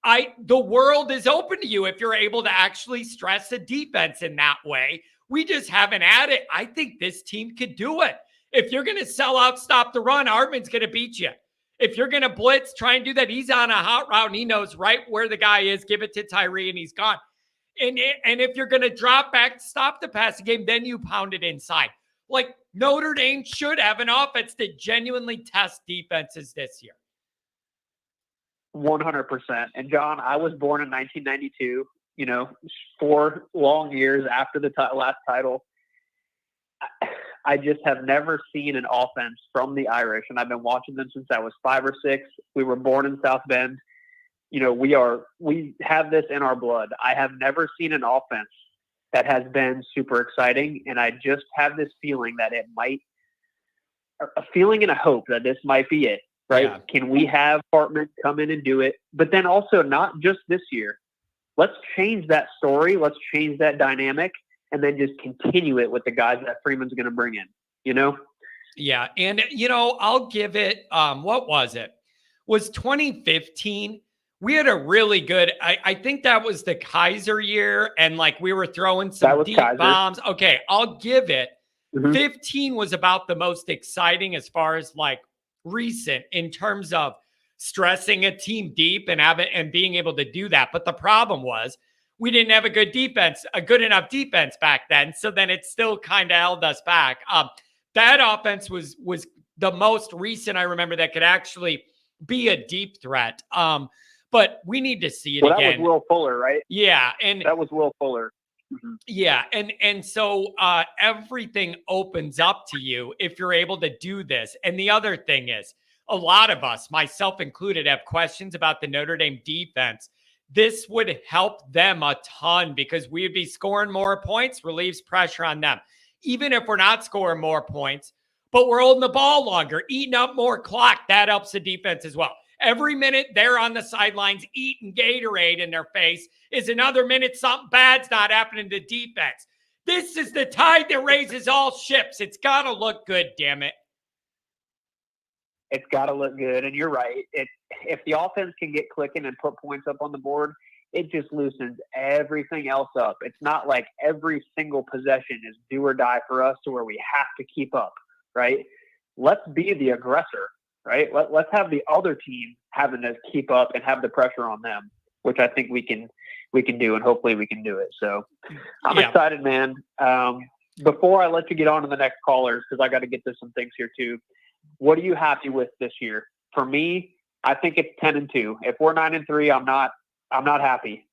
The world is open to you if you're able to actually stress a defense in that way. We just haven't had it. I think this team could do it. If you're going to sell out, stop the run, Hartman's going to beat you. If you're going to blitz, try and do that. He's on a hot route and he knows right where the guy is. Give it to Tyree and he's gone. And if you're going to drop back, stop the passing game, then you pound it inside. Like, Notre Dame should have an offense that genuinely tests defenses this year. 100%. And John, I was born in 1992, 4 long years after the last title. I just have never seen an offense from the Irish, and I've been watching them since I was 5 or 6. We were born in South Bend. We have this in our blood. I have never seen an offense that has been super exciting, and I just have this feeling that a feeling and a hope that this might be it, right? Yeah. Can we have Hartman come in and do it? But then also not just this year. Let's change that story. Let's change that dynamic, and then just continue it with the guys that Freeman's going to bring in, Yeah. And, I'll give it, what was it? Was 2015. We had a really good, I think that was the Kaiser year. And we were throwing some deep bombs. Okay. I'll give it. 15 was about the most exciting as far as recent in terms of stressing a team deep and being able to do that. But the problem was, we didn't have a good enough defense back then. So then it still kind of held us back. That offense was the most recent I remember that could actually be a deep threat. But we need to see it again. That was Will Fuller, right? Yeah. And that was Will Fuller. Mm-hmm. Yeah. And so everything opens up to you if you're able to do this. And the other thing is, a lot of us, myself included, have questions about the Notre Dame defense. This would help them a ton because we would be scoring more points, relieves pressure on them. Even if we're not scoring more points, but we're holding the ball longer, eating up more clock, that helps the defense as well. Every minute they're on the sidelines eating Gatorade in their face is another minute something bad's not happening to defense. This is the tide that raises all ships. It's got to look good, damn it. It's got to look good, and you're right. If the offense can get clicking and put points up on the board, it just loosens everything else up. It's not like every single possession is do or die for us to where we have to keep up, right? Let's be the aggressor, right? Let's have the other team having to keep up and have the pressure on them, which I think we can do, and hopefully we can do it. So I'm excited, man. Before I let you get on to the next callers, because I got to get to some things here too. What are you happy with this year? For me, I think it's 10-2. If we're 9-3, I'm not happy.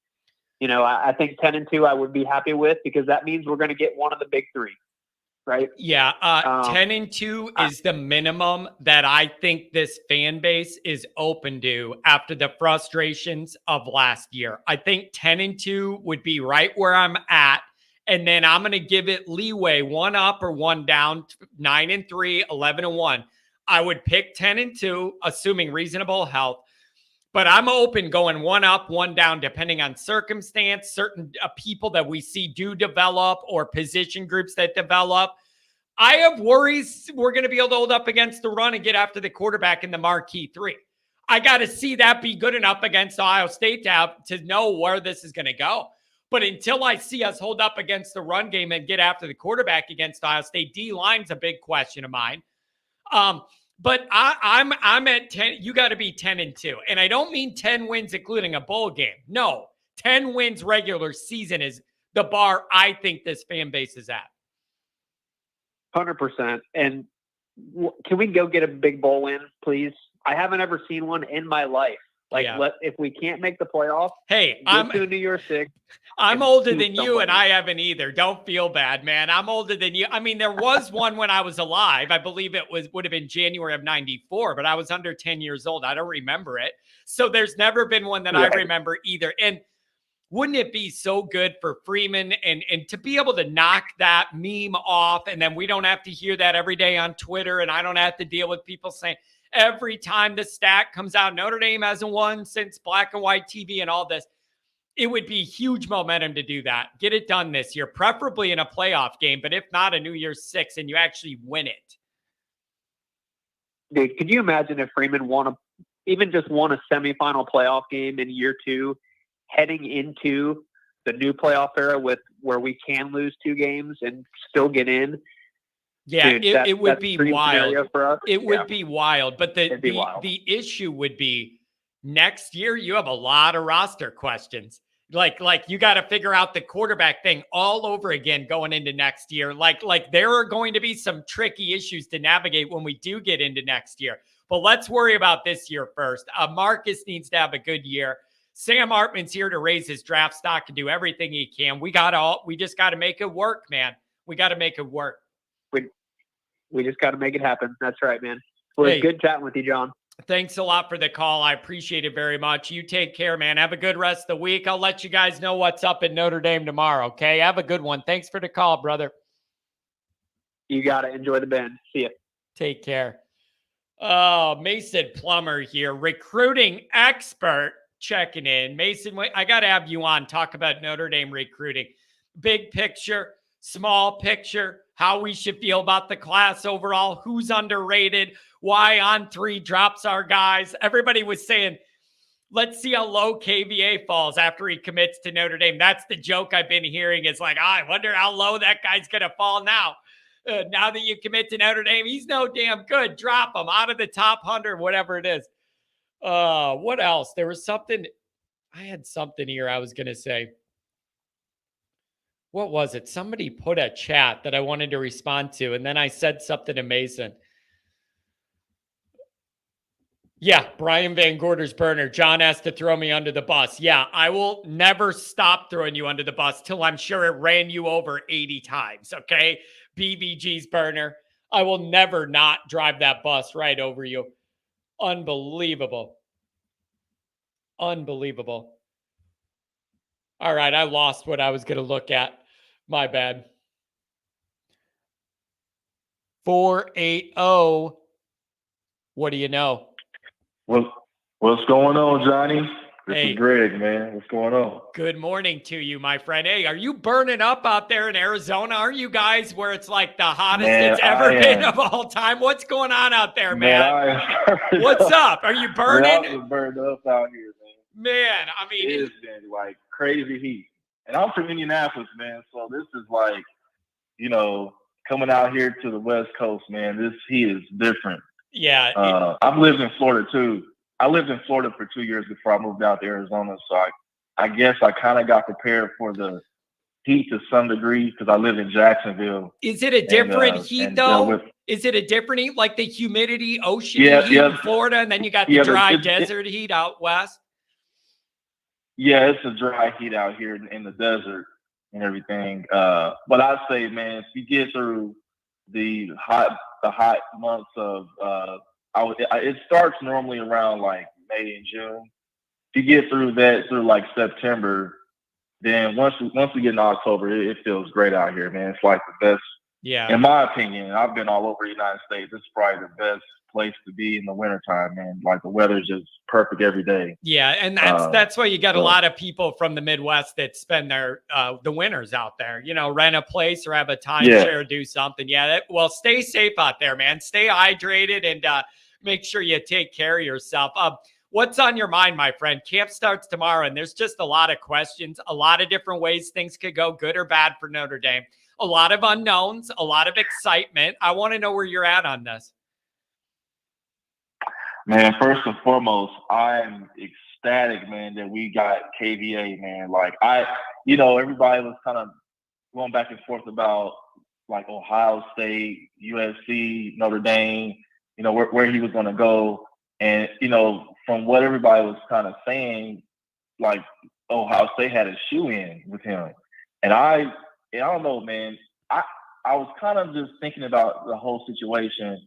I think 10-2 I would be happy with because that means we're going to get one of the big 3, right? Yeah, 10-2 is the minimum that I think this fan base is open to after the frustrations of last year. I think 10-2 would be right where I'm at. And then I'm going to give it leeway, 1 up or 1 down, 9-3, 11-1. I would pick 10-2, assuming reasonable health. But I'm open going 1 up, 1 down, depending on circumstance, certain people that we see do develop or position groups that develop. I have worries we're going to be able to hold up against the run and get after the quarterback in the marquee 3. I got to see that be good enough against Ohio State to know where this is going to go. But until I see us hold up against the run game and get after the quarterback against Ohio State, D-line's a big question of mine. But I'm at 10. You got to be 10-2. And I don't mean 10 wins, including a bowl game. No, 10 wins regular season is the bar I think this fan base is at. 100%. And can we go get a big bowl win, please? I haven't ever seen one in my life. If we can't make the playoff, hey, I'm to New Year's 6. I'm older than you, and I haven't either. Don't feel bad, man. I'm older than you. I mean, there was one when I was alive. I believe would have been January of 94, but I was under 10 years old. I don't remember it. So there's never been one that I remember either. And wouldn't it be so good for Freeman and to be able to knock that meme off, and then we don't have to hear that every day on Twitter, and I don't have to deal with people saying, every time the stat comes out, Notre Dame hasn't won since black and white TV and all this. It would be huge momentum to do that. Get it done this year, preferably in a playoff game, but if not, a New Year's 6, and you actually win it. Dude, could you imagine if Freeman even just won a semifinal playoff game in year 2, heading into the new playoff era where we can lose 2 games and still get in? Yeah, dude, it would be wild. For us. It would be wild. But the issue would be next year you have a lot of roster questions. Like you got to figure out the quarterback thing all over again going into next year. Like there are going to be some tricky issues to navigate when we do get into next year. But let's worry about this year first. Marcus needs to have a good year. Sam Hartman's here to raise his draft stock and do everything he can. We just got to make it work, man. We got to make it work. We just got to make it happen. That's right, man. Well, it's good chatting with you, John. Thanks a lot for the call. I appreciate it very much. You take care, man. Have a good rest of the week. I'll let you guys know what's up in Notre Dame tomorrow, okay? Have a good one. Thanks for the call, brother. You got to enjoy the bend. See ya. Take care. Oh, Mason Plummer here, recruiting expert, checking in. Mason, I got to have you on. Talk about Notre Dame recruiting. Big picture, small picture, how we should feel about the class overall, who's underrated, why On3 drops our guys. Everybody was saying, let's see how low KVA falls after he commits to Notre Dame. That's the joke I've been hearing. It's like, I wonder how low that guy's going to fall now. Now that you commit to Notre Dame, he's no damn good. Drop him out of the top 100, whatever it is. What else? There was something. I had something here I was going to say. What was it? Somebody put a chat that I wanted to respond to, and then I said something to Mason. Yeah, Brian Van Gorder's burner. John has to throw me under the bus. Yeah, I will never stop throwing you under the bus till I'm sure it ran you over 80 times, okay? BVG's burner. I will never not drive that bus right over you. Unbelievable. Unbelievable. All right, I lost what I was going to look at. My bad. 480. What do you know? What's going on, Johnny? This is Greg, man. What's going on? Good morning to you, my friend. Hey, are you burning up out there in Arizona? Are you guys where it's like the hottest it's ever been of all time? What's going on out there, man? What's up? Are you burning? I'm burned up out here, man. Man, I mean, it's been like crazy heat. And I'm from Indianapolis, man. So this is like, coming out here to the West Coast, man. This heat is different. Yeah. I've lived in Florida too. I lived in Florida for 2 years before I moved out to Arizona. So I guess I kind of got prepared for the heat to some degree because I live in Jacksonville. Is it a different heat though? Is it a different heat, like the humidity, ocean heat in Florida, and then you got the dry desert heat out west? Yeah, it's a dry heat out here in the desert and everything. But I'd say, man, if you get through the hot months of it starts normally around like May and June. If you get through that through like September, then once we get in October, it feels great out here, man. It's like the best. Yeah. In my opinion, I've been all over the United States. It's probably the best place to be in the wintertime, man. Like the weather's just perfect every day. Yeah, and that's why you got a lot of people from the Midwest that spend their the winters out there. Rent a place or have a timeshare, do something. Yeah, well, stay safe out there, man. Stay hydrated and make sure you take care of yourself. What's on your mind, my friend? Camp starts tomorrow, and there's just a lot of questions, a lot of different ways things could go, good or bad for Notre Dame. A lot of unknowns, a lot of excitement. I want to know where you're at on this. Man, first and foremost, I'm ecstatic, man, that we got KVA, man. Like everybody was kind of going back and forth about like Ohio State, USC, Notre Dame, where he was going to go. And, from what everybody was kind of saying, like Ohio State had a shoe in with him. And I don't know, man, I was kind of just thinking about the whole situation.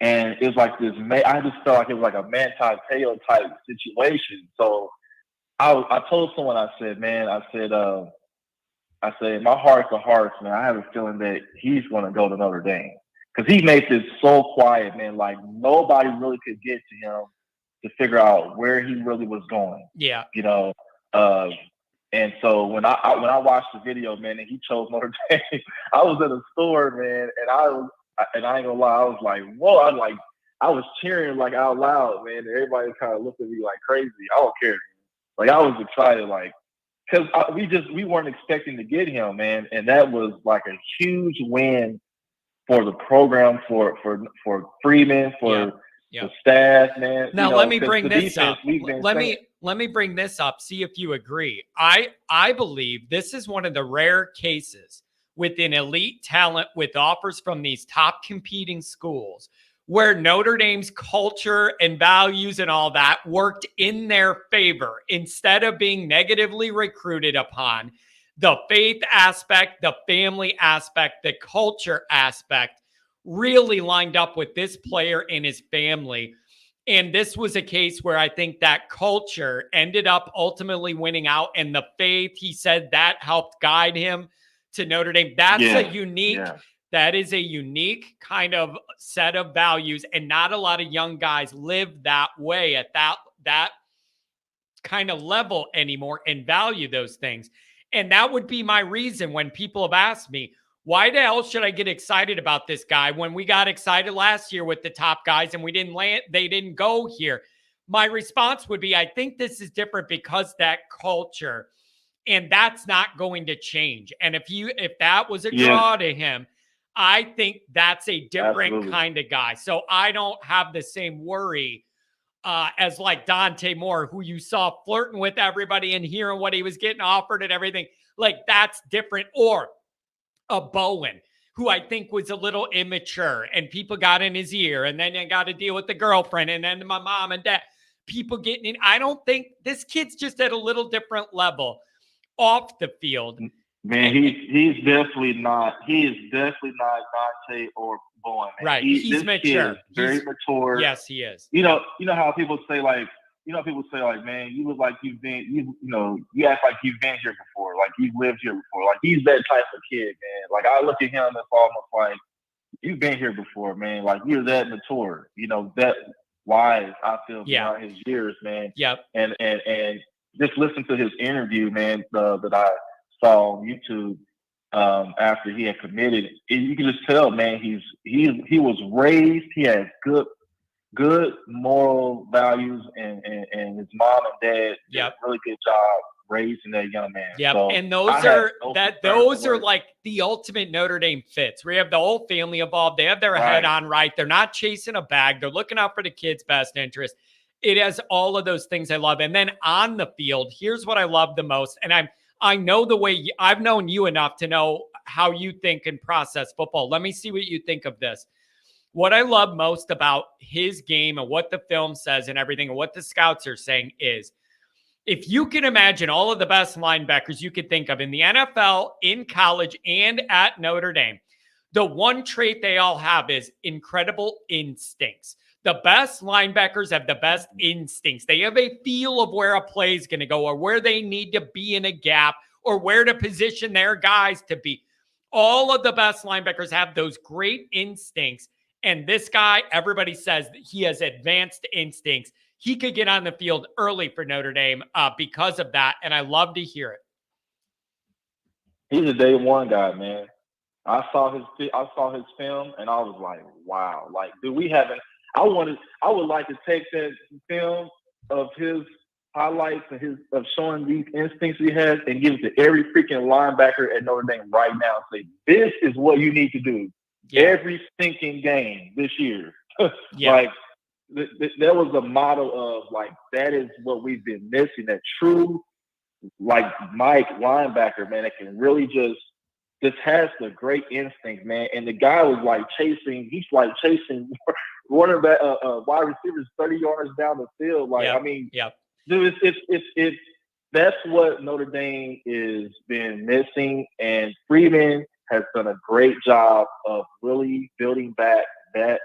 And it was like this, I just felt like it was like a Manti Te'o type situation. So I told someone, I said, my heart's a heart, man. I have a feeling that he's going to go to Notre Dame. Because he made this so quiet, man. Like nobody really could get to him to figure out where he really was going. Yeah. And so when I watched the video, man, and he chose Notre Dame, I was in a store, man, and I ain't gonna lie, I was like, whoa, I was cheering like out loud, man. And everybody kind of looked at me like crazy. I don't care. Like I was excited, like, because we weren't expecting to get him, man. And that was like a huge win for the program, for Freeman, for the staff, man. Now let me bring this up. Let me bring this up. See if you agree. I believe this is one of the rare cases with an elite talent with offers from these top competing schools where Notre Dame's culture and values and all that worked in their favor instead of being negatively recruited upon. The faith aspect, the family aspect, the culture aspect really lined up with this player and his family. And this was a case where I think that culture ended up ultimately winning out, and the faith, he said, that helped guide him to Notre Dame. That's a unique, that is a unique kind of set of values, and not a lot of young guys live that way at that kind of level anymore and value those things. And that would be my reason when people have asked me, why the hell should I get excited about this guy when we got excited last year with the top guys and we didn't land, they didn't go here? My response would be, I think this is different because that culture, and that's not going to change. And if that was a draw to him, I think that's a different kind of guy. So I don't have the same worry as like Dante Moore, who you saw flirting with everybody and hearing what he was getting offered and everything. Like, that's different. Or a Bowen, who I think was a little immature, and people got in his ear, and then I got to deal with the girlfriend, and then my mom and dad, people getting in. I don't think this kid's just at a little different level off the field. Man, he's definitely not. He is definitely not Dante or Bowen. Man. Right, he's mature. Very mature. Yes, he is. You know how people say like, man, you look like you've been, you act like you've been here before, like you've lived here before. Like, he's that type of kid, man. Like, I look at him and it's almost like, you've been here before, man. Like, you're that mature, that wise, I feel, beyond his years, man. Yep. And just listen to his interview, man, that I saw on YouTube after he had committed. You can just tell, man, he was raised, he has good moral values, and his mom and dad did a really good job raising that young man. Yep. So and those are like the ultimate Notre Dame fits. We have the whole family involved. They have their head on right. They're not chasing a bag. They're looking out for the kid's best interest. It has all of those things I love. And then on the field, here's what I love the most. And I know the way I've known you enough to know how you think and process football. Let me see what you think of this. What I love most about his game and what the film says and everything and what the scouts are saying is, if you can imagine all of the best linebackers you could think of in the NFL, in college, and at Notre Dame, the one trait they all have is incredible instincts. The best linebackers have the best instincts. They have a feel of where a play is going to go, or where they need to be in a gap, or where to position their guys to be. All of the best linebackers have those great instincts. And this guy, everybody says that he has advanced instincts. He could get on the field early for Notre Dame because of that, and I love to hear it. He's a day one guy, man. I saw his film, and I was like, wow. Like, dude, I would like to take that film of his highlights and of showing these instincts he has and give it to every freaking linebacker at Notre Dame right now and say, this is what you need to do. Yeah. Every stinking game this year. Like, that was a model of, like, that is what we've been missing, that true, like, Mike linebacker, man, that can really just has the great instinct, man. And the guy was like chasing running back, wide receivers 30 yards down the field. Like, I mean, dude, it's that's what Notre Dame is been missing, and Freeman has done a great job of really building back that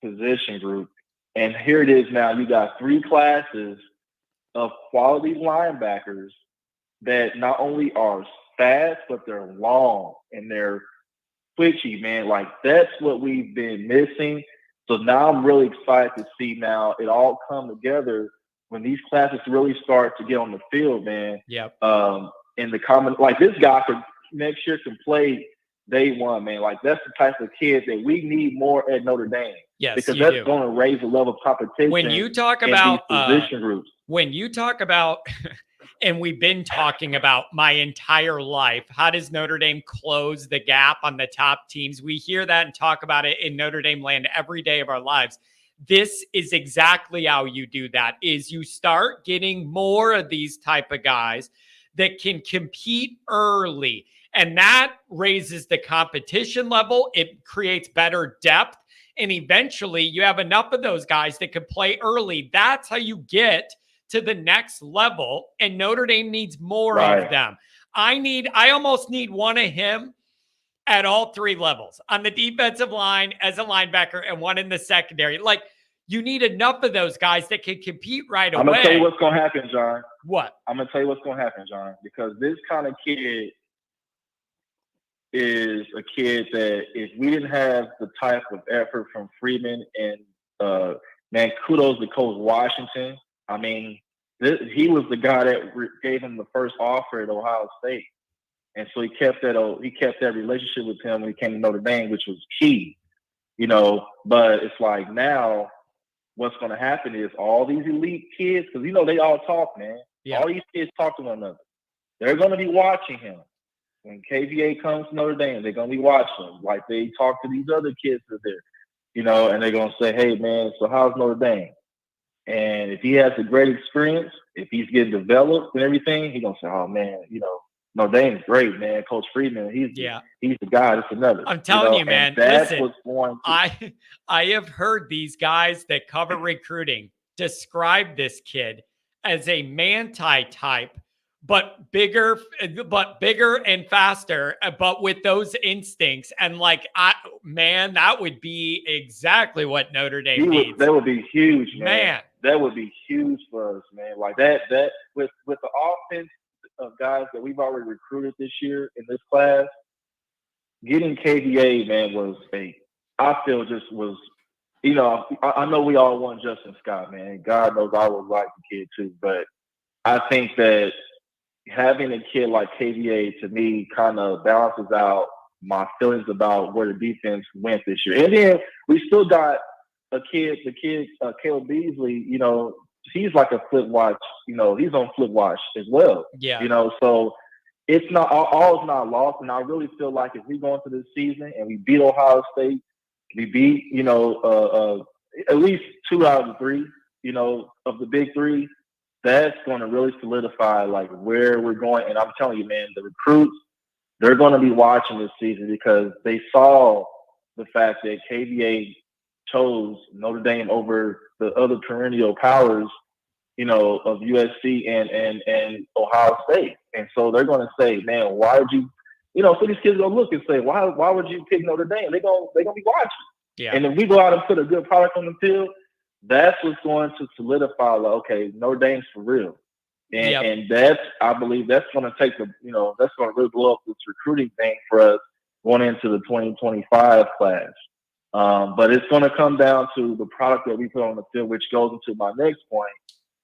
position group. And here it is now. You got 3 classes of quality linebackers that not only are fast, but they're long and they're twitchy, man. Like, that's what we've been missing. So now I'm really excited to see now it all come together when these classes really start to get on the field, man. Yep. In the common, like, this guy for next year can play day one, man. Like, that's the type of kid that we need more at Notre Dame. Yes, because that's going to raise the level of competition. When you talk about position groups, when you talk about, and we've been talking about my entire life, how does Notre Dame close the gap on the top teams? We hear that and talk about it in Notre Dame land every day of our lives. This is exactly how you do that, is you start getting more of these type of guys that can compete early. And that raises the competition level. It creates better depth. And eventually you have enough of those guys that could play early. That's how you get to the next level. And Notre Dame needs more of them. I almost need one of him at all three levels, on the defensive line as a linebacker and one in the secondary. Like, you need enough of those guys that can compete right away. I'm going to tell you what's going to happen, John. What? I'm going to tell you what's going to happen, John, because this kind of kid is a kid that if we didn't have the type of effort from Freeman and, man, kudos to Coach Washington. I mean, he was the guy that gave him the first offer at Ohio State. And so he kept that relationship with him when he came to Notre Dame, which was key, but it's like now what's going to happen is all these elite kids, because, they all talk, man. Yeah. All these kids talk to one another. They're going to be watching him. When KVA comes to Notre Dame, they're going to be watching him. Like they talk to these other kids that are there, and they're going to say, hey, man, so how's Notre Dame? And if he has a great experience, if he's getting developed and everything, he's going to say, oh, man, Notre Dame's great, man. Coach Freeman, he's the guy. That's another. I'm telling you, man. That's listen, what's going to... I have heard these guys that cover recruiting describe this kid as a Manti type, but bigger and faster, but with those instincts. And that would be exactly what Notre Dame needs. That would be huge, man. That would be huge for us, man. Like that with the offense of guys that we've already recruited this year in this class, getting KVA, man, I know we all want Justin Scott, man. God knows I would like the kid too, but I think that having a kid like KVA to me kind of balances out my feelings about where the defense went this year. And then we still got the kid, Caleb Beasley, he's like a flip watch, he's on flip watch as well. Yeah. So it's not all is not lost. And I really feel like if we go into this season and we beat Ohio State, we beat, at least 2 out of the 3, of the big 3, that's going to really solidify like where we're going. And I'm telling you, man, the recruits, they're going to be watching this season because they saw the fact that KVA chose Notre Dame over the other perennial powers, of USC and Ohio State. And so they're going to say, man, why would you, so these kids going to look and say, why would you pick Notre Dame? They're going to be watching. Yeah. And if we go out and put a good product on the field, that's what's going to solidify, like, okay, Notre Dame's for real. And I believe that's going to take that's going to really blow up this recruiting thing for us going into the 2025 class. But it's going to come down to the product that we put on the field, which goes into my next point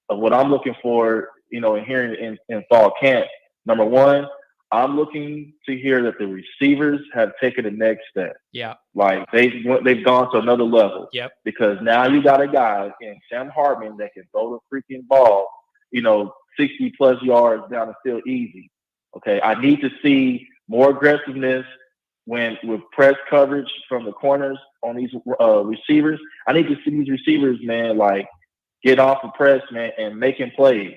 of what I'm looking for, and hearing in fall camp. Number one, I'm looking to hear that the receivers have taken the next step. Yeah. Like they've gone to another level. Yep. Because now you got a guy in Sam Hartman that can throw the freaking ball, 60 plus yards down the field easy. Okay. I need to see more aggressiveness with press coverage from the corners on these receivers. I need to see these receivers, man, like get off the press, man, and making plays,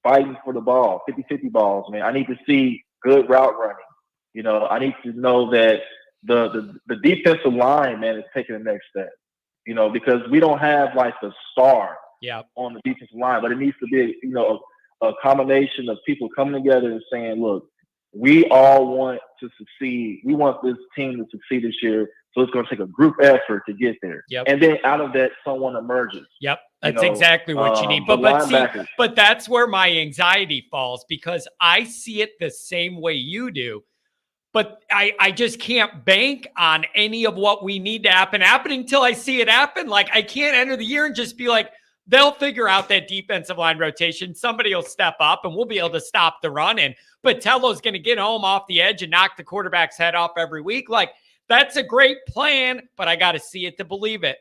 fighting for the ball, 50-50 balls, man. I need to see good route running. I need to know that the defensive line, man, is taking the next step, because we don't have like the star on the defensive line, but it needs to be, a combination of people coming together and saying, look, we all want to succeed. We want this team to succeed this year. So it's going to take a group effort to get there. Yep. And then out of that, someone emerges. Yep. That's exactly what you need. But that's where my anxiety falls, because I see it the same way you do. But I just can't bank on any of what we need to happen until I see it happen. Like, I can't enter the year and just be like, they'll figure out that defensive line rotation. Somebody will step up and we'll be able to stop the run. And Patello's going to get home off the edge and knock the quarterback's head off every week. Like, that's a great plan, but I got to see it to believe it.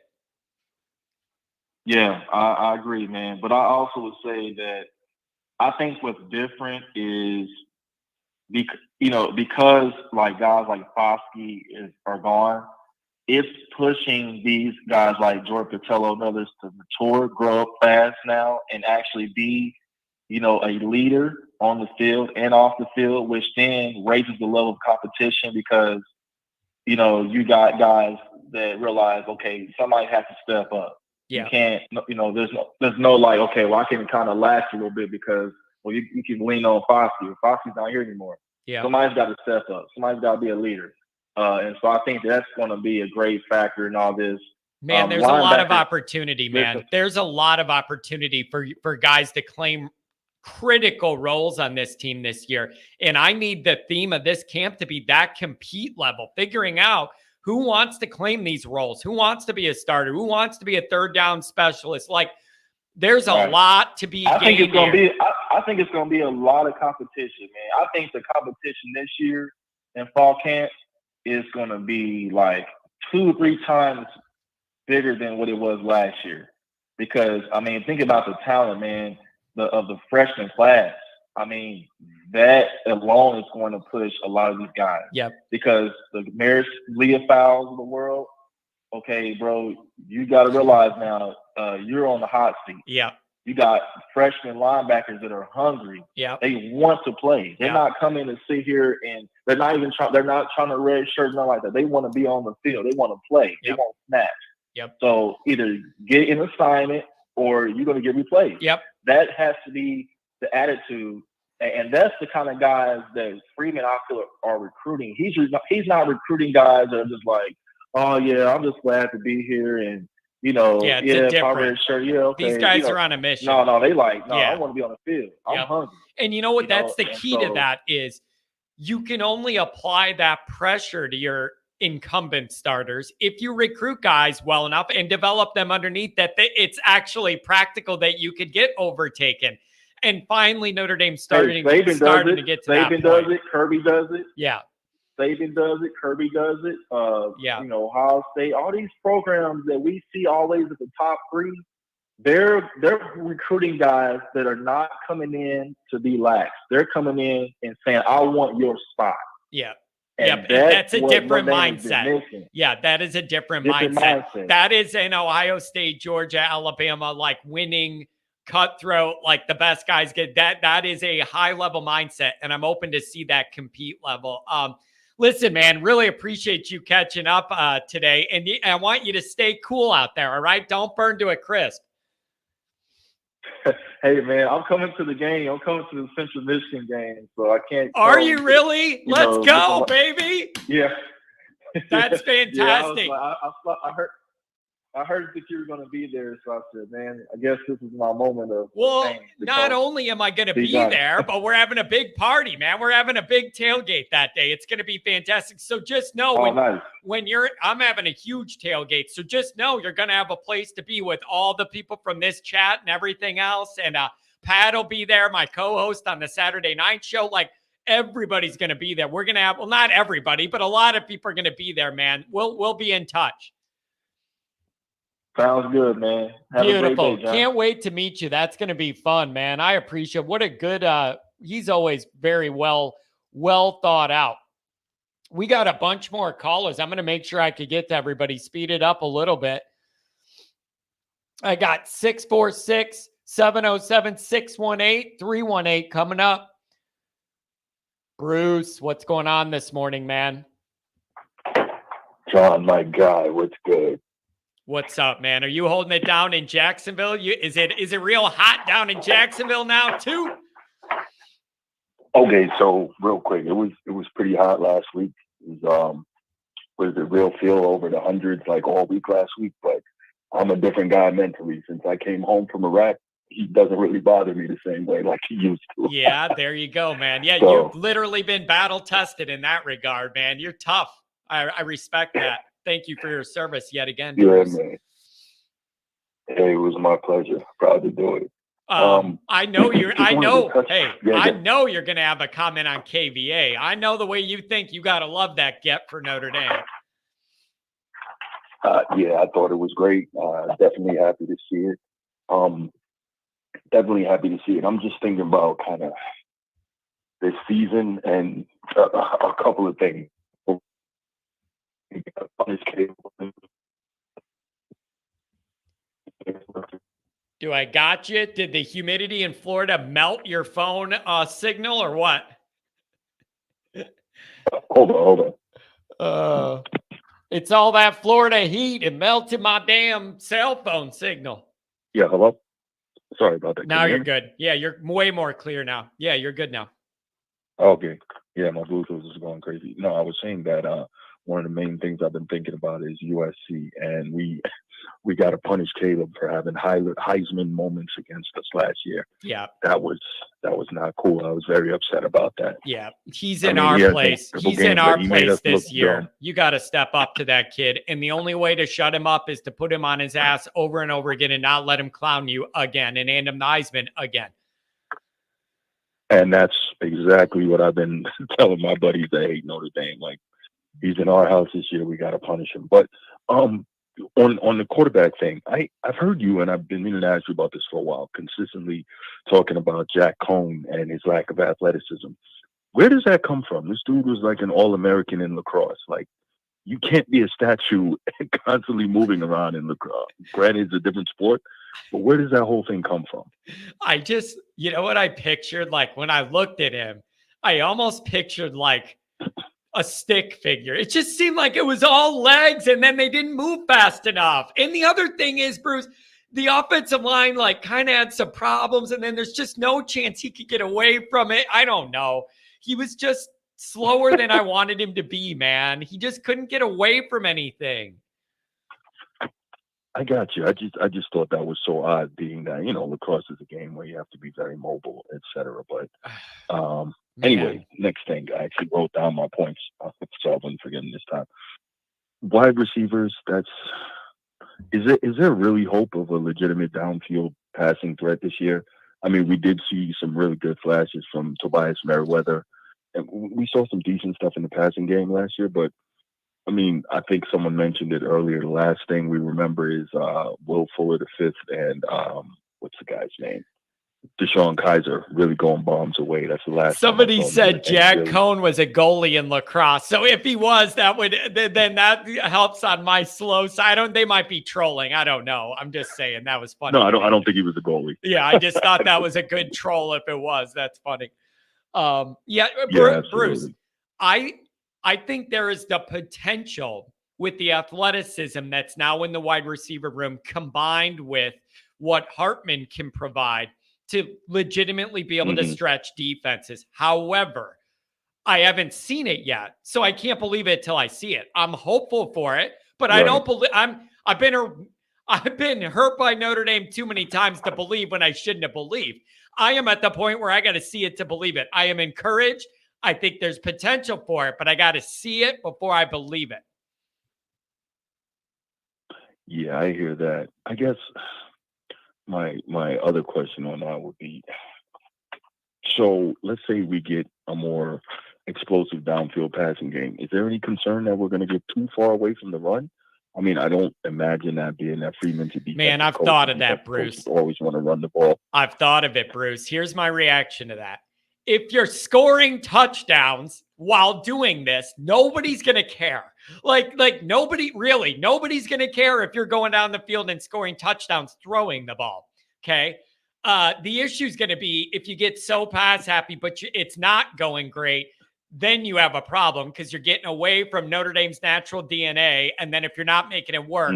Yeah, I agree, man. But I also would say that I think what's different is, because like guys like Foskey are gone, it's pushing these guys like Jordan Patello and others to mature, grow up fast now, and actually be, a leader on the field and off the field, which then raises the level of competition because, you got guys that realize, okay, somebody has to step up. Yeah. You can't, there's no like, okay, well, I can kind of last a little bit because, well, you can lean on Foskey. Foskey's not here anymore. Yeah. Somebody's got to step up. Somebody's got to be a leader. And so I think that's going to be a great factor in all this. Man, there's a lot of opportunity, man. There's a lot of opportunity for guys to claim critical roles on this team this year. And I need the theme of this camp to be that compete level, figuring out who wants to claim these roles, who wants to be a starter, who wants to be a third down specialist. Like, there's a lot to be gained. I think it's going to be a lot of competition, man. I think the competition this year in fall camp is going to be like 2 or 3 times bigger than what it was last year. Because, I mean, think about the talent, man, of the freshman class. I mean, that alone is going to push a lot of these guys. Yep. Because the Maris Leofows of the world, okay, bro, you got to realize now you're on the hot seat. Yeah. You got freshman linebackers that are hungry. Yeah. They want to play. They're not coming to sit here and they're not trying to red shirt, nothing like that. They want to be on the field. They want to play. They want snaps. Yep. So either get an assignment or you're going to get replaced. Yep. That has to be the attitude. And that's the kind of guys that Freeman, I feel, are recruiting. He's not recruiting guys that are just like, oh, yeah, I'm just glad to be here. And, if I red shirt, okay. These guys are on a mission. No, they I want to be on the field. I'm hungry. And you know what? That's the key to that is you can only apply that pressure to your incumbent starters if you recruit guys well enough and develop them underneath that it's actually practical that you could get overtaken. And finally, Notre Dame starting to get to that point. Saban does it. Kirby does it. Yeah. Saban does it. Kirby does it. Ohio State. All these programs that we see always at the top 3, they're recruiting guys that are not coming in to be lax. They're coming in and saying, I want your spot. Yeah. And that's a different mindset. Yeah, that is a different mindset. That is an Ohio State, Georgia, Alabama, like winning, cutthroat, like the best guys get. That is a high level mindset, and I'm open to see that compete level. Listen, man, really appreciate you catching up today, and I want you to stay cool out there. All right, don't burn to a crisp. Hey, man, I'm coming to the game. I'm coming to the Central Michigan game, so I can't. Are you really? Let's go, baby. Yeah. That's fantastic. I heard that you were going to be there, so I said, man, I guess this is my moment of. Well, not only am I going to be there, but we're having a big party, man. We're having a big tailgate that day. It's going to be fantastic. So just know I'm having a huge tailgate. So just know you're going to have a place to be with all the people from this chat and everything else. And Pat will be there, my co-host on the Saturday night show. Like, everybody's going to be there. We're going to have, well, not everybody, but a lot of people are going to be there, man. We'll be in touch. Sounds good, man. Have Beautiful. A great day, John. Can't wait to meet you. That's going to be fun, man. I appreciate what a good, he's always very well thought out. We got a bunch more callers. I'm going to make sure I could get to everybody. Speed it up a little bit. I got 646-707-618-318 coming up. Bruce, what's going on this morning, man? John, my guy, what's good? What's up, man? Are you holding it down in Jacksonville? Is it real hot down in Jacksonville now too? Okay, so real quick, it was pretty hot last week. It was a real feel over the hundreds like all week last week, but I'm a different guy mentally. Since I came home from Iraq, he doesn't really bother me the same way like he used to. Yeah, there you go, man. Yeah, so, you've literally been battle tested in that regard, man. You're tough. I respect that. Thank you for your service yet again. Yeah, man. Hey, it was my pleasure. Proud to do it. I know you're going to have a comment on KVA. I know the way you think. You got to love that get for Notre Dame. Yeah, I thought it was great. Definitely happy to see it. Definitely happy to see it. I'm just thinking about kind of this season and a couple of things. Do I got you? Did the humidity in Florida melt your phone signal or what? Hold on. It's all that Florida heat. It melted my damn cell phone signal. Yeah, hello? Sorry about that. Now you're good. Yeah, you're way more clear now. Yeah, you're good now. Okay. Yeah, my Bluetooth is going crazy. No, I was saying that one of the main things I've been thinking about is USC, and we got to punish Caleb for having Heisman moments against us last year. Yeah. That was not cool. I was very upset about that. Yeah. He's in our place. He's in our place this year. Dumb. You got to step up to that kid. And the only way to shut him up is to put him on his ass over and over again and not let him clown you again and hand him the Heisman again. And that's exactly what I've been telling my buddies that hate Notre Dame. Like, he's in our house this year. We got to punish him. But on the quarterback thing, I've heard you, and I've been meaning to ask you about this for a while, consistently talking about Jack Cohn and his lack of athleticism. Where does that come from? This dude was like an All-American in lacrosse. Like, you can't be a statue and constantly moving around in lacrosse. Granted, it's a different sport, but where does that whole thing come from? I just, you know what I pictured? Like, when I looked at him, I almost pictured like a stick figure. It just seemed like it was all legs, and then they didn't move fast enough. And the other thing is, Bruce, the offensive line like kind of had some problems, and then there's just no chance he could get away from it. I don't know. He was just slower than I wanted him to be, man. He just couldn't get away from anything. I got you. I just thought that was so odd, being that, lacrosse is a game where you have to be very mobile, etc. But anyway, next thing, I actually wrote down my points, so I wasn't forgetting this time. Wide receivers, is there really hope of a legitimate downfield passing threat this year? I mean, we did see some really good flashes from Tobias Merriweather, and we saw some decent stuff in the passing game last year, but I mean, I think someone mentioned it earlier. The last thing we remember is Will Fuller V and what's the guy's name? Deshaun Kaiser really going bombs away. That's the last. Somebody said Jack Cohn was a goalie in lacrosse. So if he was, then that helps on my slow side. They might be trolling. I don't know. I'm just saying that was funny. No, I don't think he was a goalie. Yeah, I just thought that was a good troll. If it was, that's funny. Bruce, I think there is the potential with the athleticism that's now in the wide receiver room, combined with what Hartman can provide, to legitimately be able to stretch defenses. However, I haven't seen it yet, so I can't believe it till I see it. I'm hopeful for it, but right. I don't believe. I've been hurt by Notre Dame too many times to believe when I shouldn't have believed. I am at the point where I got to see it to believe it. I am encouraged. I think there's potential for it, but I got to see it before I believe it. Yeah, I hear that. I guess my other question on that would be, so let's say we get a more explosive downfield passing game. Is there any concern that we're going to get too far away from the run? I mean, I don't imagine that being that Freeman to be. Man, I've thought of that, Bruce. Always want to run the ball. I've thought of it, Bruce. Here's my reaction to that. If you're scoring touchdowns while doing this, nobody's going to care. Like nobody's going to care if you're going down the field and scoring touchdowns throwing the ball. Okay. The issue is going to be if you get so pass happy, but it's not going great, then you have a problem because you're getting away from Notre Dame's natural DNA. And then if you're not making it work,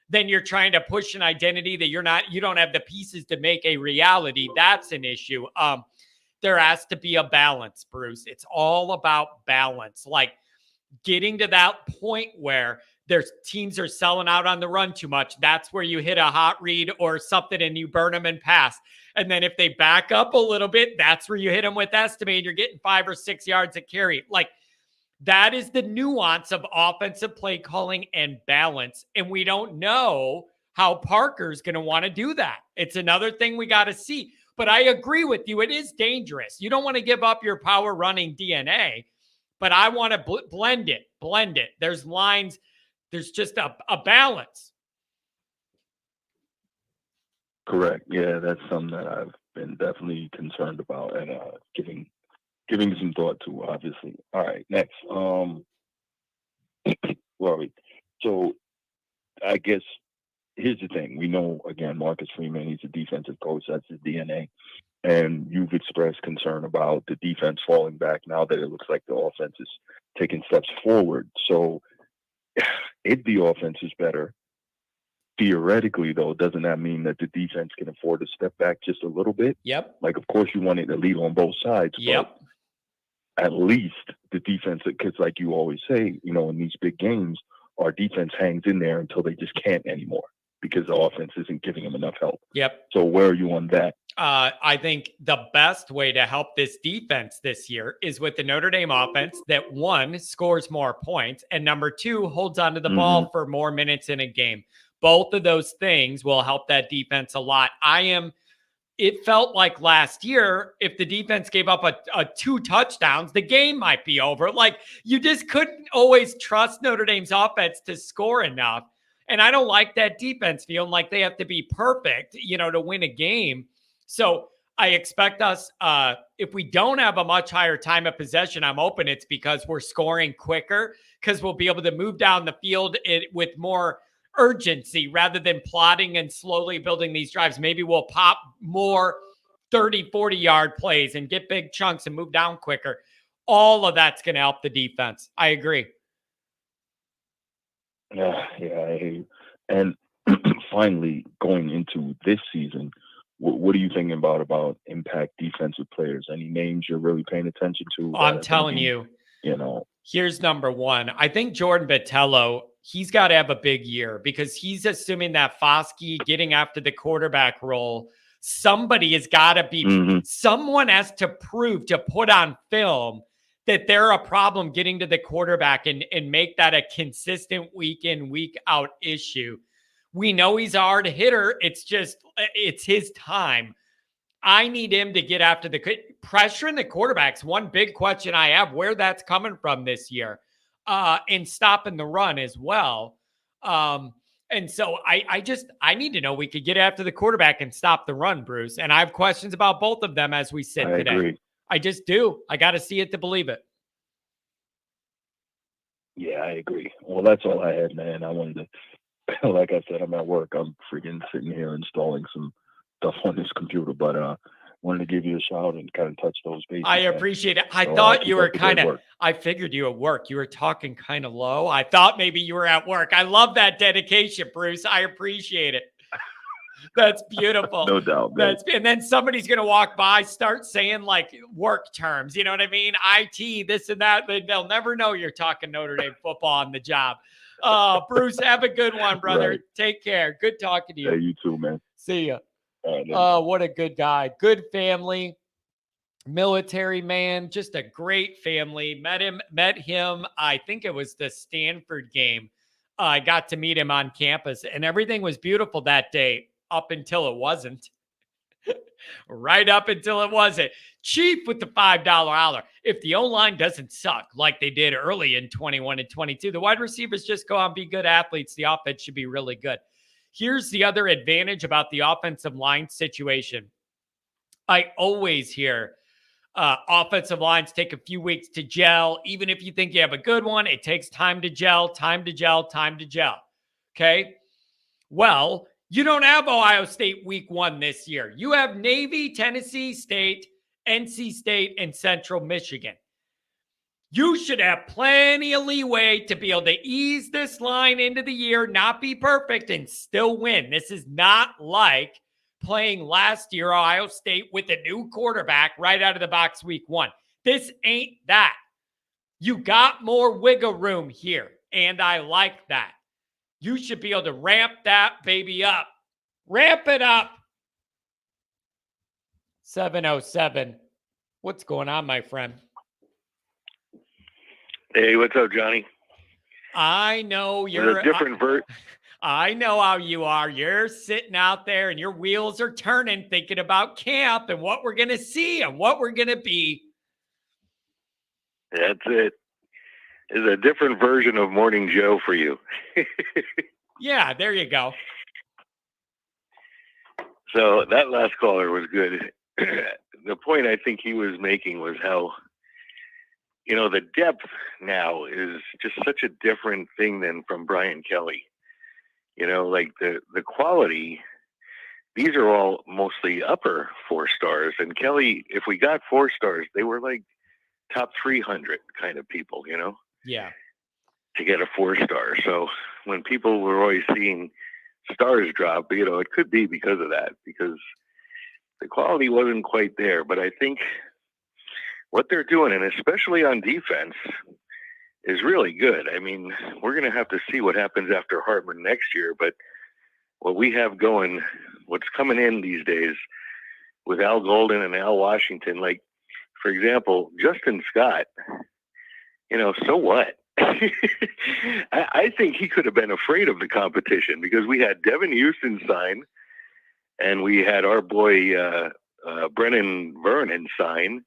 then you're trying to push an identity that you don't have the pieces to make a reality. That's an issue. There has to be a balance, Bruce. It's all about balance. Like getting to that point where there's teams are selling out on the run too much. That's where you hit a hot read or something and you burn them and pass. And then if they back up a little bit, that's where you hit them with estimate. You're getting 5 or 6 yards a carry. Like that is the nuance of offensive play calling and balance. And we don't know how Parker's going to want to do that. It's another thing we got to see. But I agree with you. It is dangerous. You don't want to give up your power running DNA, but I want to blend it. There's lines. There's just a balance. Correct. Yeah, that's something that I've been definitely concerned about and giving some thought to, obviously. All right, next. Rory. So I guess here's the thing. We know, again, Marcus Freeman, he's a defensive coach. That's his DNA. And you've expressed concern about the defense falling back now that it looks like the offense is taking steps forward. So if the offense is better, theoretically, though, doesn't that mean that the defense can afford to step back just a little bit? Yep. Like, of course, you want it to lead on both sides, Yep. but at least the defense, because like you always say, in these big games, our defense hangs in there until they just can't anymore because the offense isn't giving them enough help. Yep. So where are you on that? I think the best way to help this defense this year is with the Notre Dame offense that, one, scores more points, and number two, holds onto the ball for more minutes in a game. Both of those things will help that defense a lot. It felt like last year, if the defense gave up a 2 touchdowns, the game might be over. Like, you just couldn't always trust Notre Dame's offense to score enough. And I don't like that defense feeling like they have to be perfect, to win a game. So I expect us, if we don't have a much higher time of possession, I'm hoping it's because we're scoring quicker, because we'll be able to move down the field with more urgency rather than plotting and slowly building these drives. Maybe we'll pop more 30, 40-yard plays and get big chunks and move down quicker. All of that's going to help the defense. I agree. Yeah, I hear you. And finally, going into this season, what are you thinking about impact defensive players? Any names you're really paying attention to? I'm telling you, here's number one. I think Jordan Botelho, he's got to have a big year because he's assuming that Foskey getting after the quarterback role, somebody has got to be, someone has to prove, to put on film that they're a problem getting to the quarterback and make that a consistent week in, week out issue. We know he's a hard hitter. It's his time. I need him to get after the pressure in the quarterbacks. One big question I have, where that's coming from this year, and stopping the run as well. And so I need to know we could get after the quarterback and stop the run, Bruce. And I have questions about both of them as we sit today. Agree. I just do. I got to see it to believe it. Yeah, I agree. Well, that's all I had, man. I wanted to, like I said, I'm at work. I'm freaking sitting here installing some stuff on this computer, but wanted to give you a shout and kind of touch those bases. I appreciate it. I thought you were I figured you at work. You were talking kind of low. I thought maybe you were at work. I love that dedication, Bruce. I appreciate it. That's beautiful. No doubt, man. And then somebody's going to walk by, start saying like work terms. You know what I mean? IT, this and that. They'll never know you're talking Notre Dame football on the job. Bruce, have a good one, brother. Right. Take care. Good talking to you. Yeah, you too, man. See ya. Right, what a good guy. Good family. Military man. Just a great family. Met him. I think it was the Stanford game. I got to meet him on campus, and everything was beautiful that day up until it wasn't. Right up until it wasn't. Cheap with the $5 holler. If the O-line doesn't suck like they did early in 21 and 22, the wide receivers just go out and be good athletes. The offense should be really good. Here's the other advantage about the offensive line situation. I always hear offensive lines take a few weeks to gel. Even if you think you have a good one, it takes time to gel. Okay? Well, you don't have Ohio State week 1 this year. You have Navy, Tennessee State, NC State, and Central Michigan. You should have plenty of leeway to be able to ease this line into the year, not be perfect, and still win. This is not like playing last year Ohio State with a new quarterback right out of the box week 1. This ain't that. You got more wiggle room here, and I like that. You should be able to ramp that baby up. Ramp it up. 707. What's going on, my friend? Hey, what's up, Johnny? I know you're a different I know how you are. You're sitting out there and your wheels are turning thinking about camp and what we're going to see and what we're going to be. That's it. It's a different version of Morning Joe for you. Yeah, there you go. So that last caller was good. The point I think he was making was how, the depth now is just such a different thing than from Brian Kelly. Like the quality, these are all mostly upper 4 stars. And Kelly, if we got 4 stars, they were like top 300 kind of people, Yeah. to get a 4-star. So when people were always seeing stars drop, it could be because of that, because the quality wasn't quite there. But I think what they're doing, and especially on defense, is really good. I mean, we're going to have to see what happens after Hartman next year, but what we have going, what's coming in these days with Al Golden and Al Washington, like, for example, Justin Scott, so what? I think he could have been afraid of the competition, because we had Devin Houston sign and we had our boy Brennan Vernon sign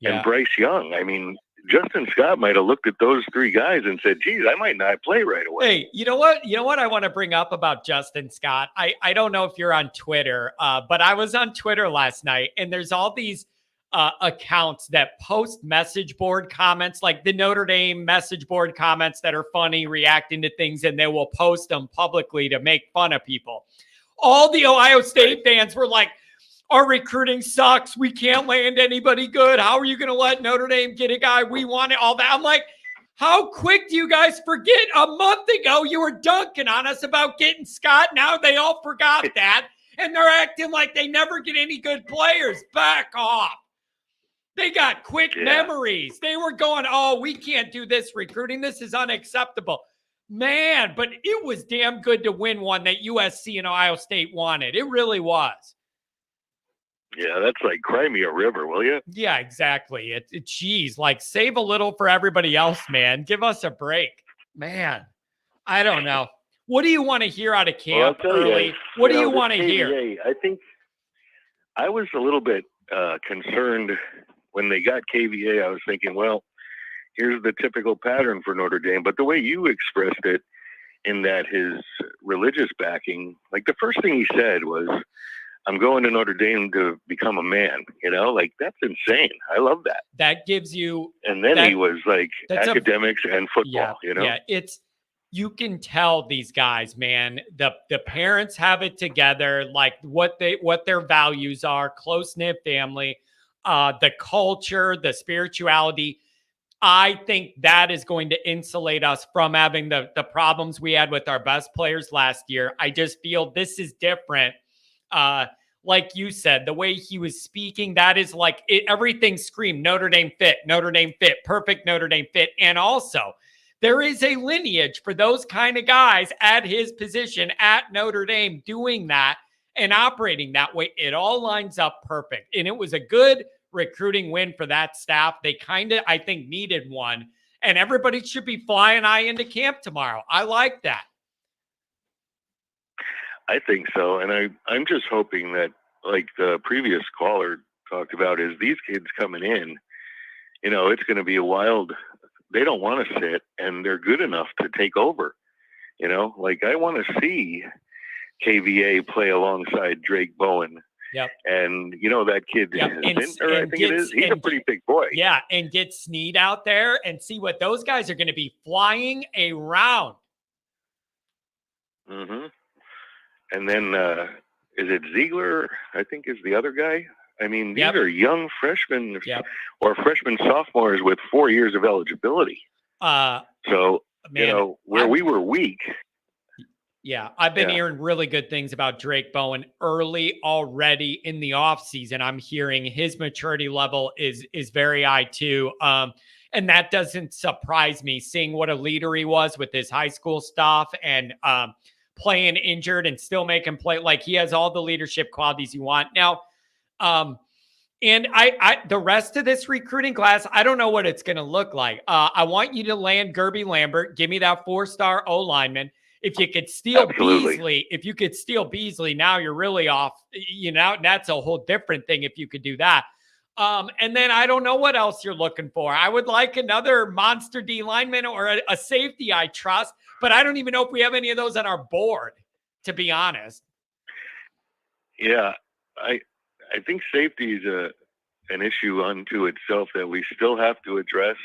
and Bryce Young. I mean, Justin Scott might have looked at those three guys and said, geez, I might not play right away. Hey, you know what I want to bring up about Justin Scott? I don't know if you're on Twitter, but I was on Twitter last night, and there's all these accounts that post message board comments, like the Notre Dame message board comments that are funny, reacting to things, and they will post them publicly to make fun of people. All the Ohio State fans were like, our recruiting sucks. We can't land anybody good. How are you going to let Notre Dame get a guy we want? All that. I'm like, how quick do you guys forget? A month ago, you were dunking on us about getting Scott. Now they all forgot that, and they're acting like they never get any good players. Back off. They got quick memories. They were going, oh, we can't do this recruiting. This is unacceptable. Man, but it was damn good to win one that USC and Ohio State wanted. It really was. Yeah, that's like cry me a river, will you? Yeah, exactly. Geez, like, save a little for everybody else, man. Give us a break. Man, I don't know. What do you want to hear out of camp early? What do you want to hear? I think I was a little bit concerned when they got KVA. I was thinking, well, here's the typical pattern for Notre Dame. But the way you expressed it, in that his religious backing, like the first thing he said was, I'm going to Notre Dame to become a man, like that's insane. I love that. That gives you, and then he was like academics and football, Yeah, you can tell these guys, man, the parents have it together, like what their values are, close-knit family, the culture, the spirituality. I think that is going to insulate us from having the problems we had with our best players last year. I just feel this is different. Like you said, the way he was speaking, that is like everything screamed Notre Dame fit, perfect Notre Dame fit. And also, there is a lineage for those kind of guys at his position at Notre Dame doing that and operating that way. It all lines up perfect. And it was a good recruiting win for that staff. They kind of, I think, needed one. And everybody should be flying high into camp tomorrow. I like that. I think so. And I'm just hoping that, like the previous caller talked about, is these kids coming in, it's going to be a wild, they don't want to sit, and they're good enough to take over. Like I want to see KVA play alongside Drake Bowen. Yep. And that kid, yep. I think it is. He's a pretty big boy. Yeah. And get Snead out there and see what those guys are going to be flying around. Mm-hmm. And then, is it Ziegler? I think is the other guy. I mean, these are young freshmen or freshman sophomores with 4 years of eligibility. So, man, we were weak. Yeah, I've been hearing really good things about Drake Bowen early already in the offseason. I'm hearing his maturity level is very high too. And that doesn't surprise me, seeing what a leader he was with his high school stuff and playing injured and still making play. Like, he has all the leadership qualities you want. Now, and I the rest of this recruiting class, I don't know what it's going to look like. I want you to land Gerby Lambert. Give me that 4-star O lineman. If you could steal Beasley, now you're really off. That's a whole different thing if you could do that. And then I don't know what else you're looking for. I would like another monster D lineman or a safety I trust, but I don't even know if we have any of those on our board, to be honest. Yeah, I think safety is an issue unto itself that we still have to address,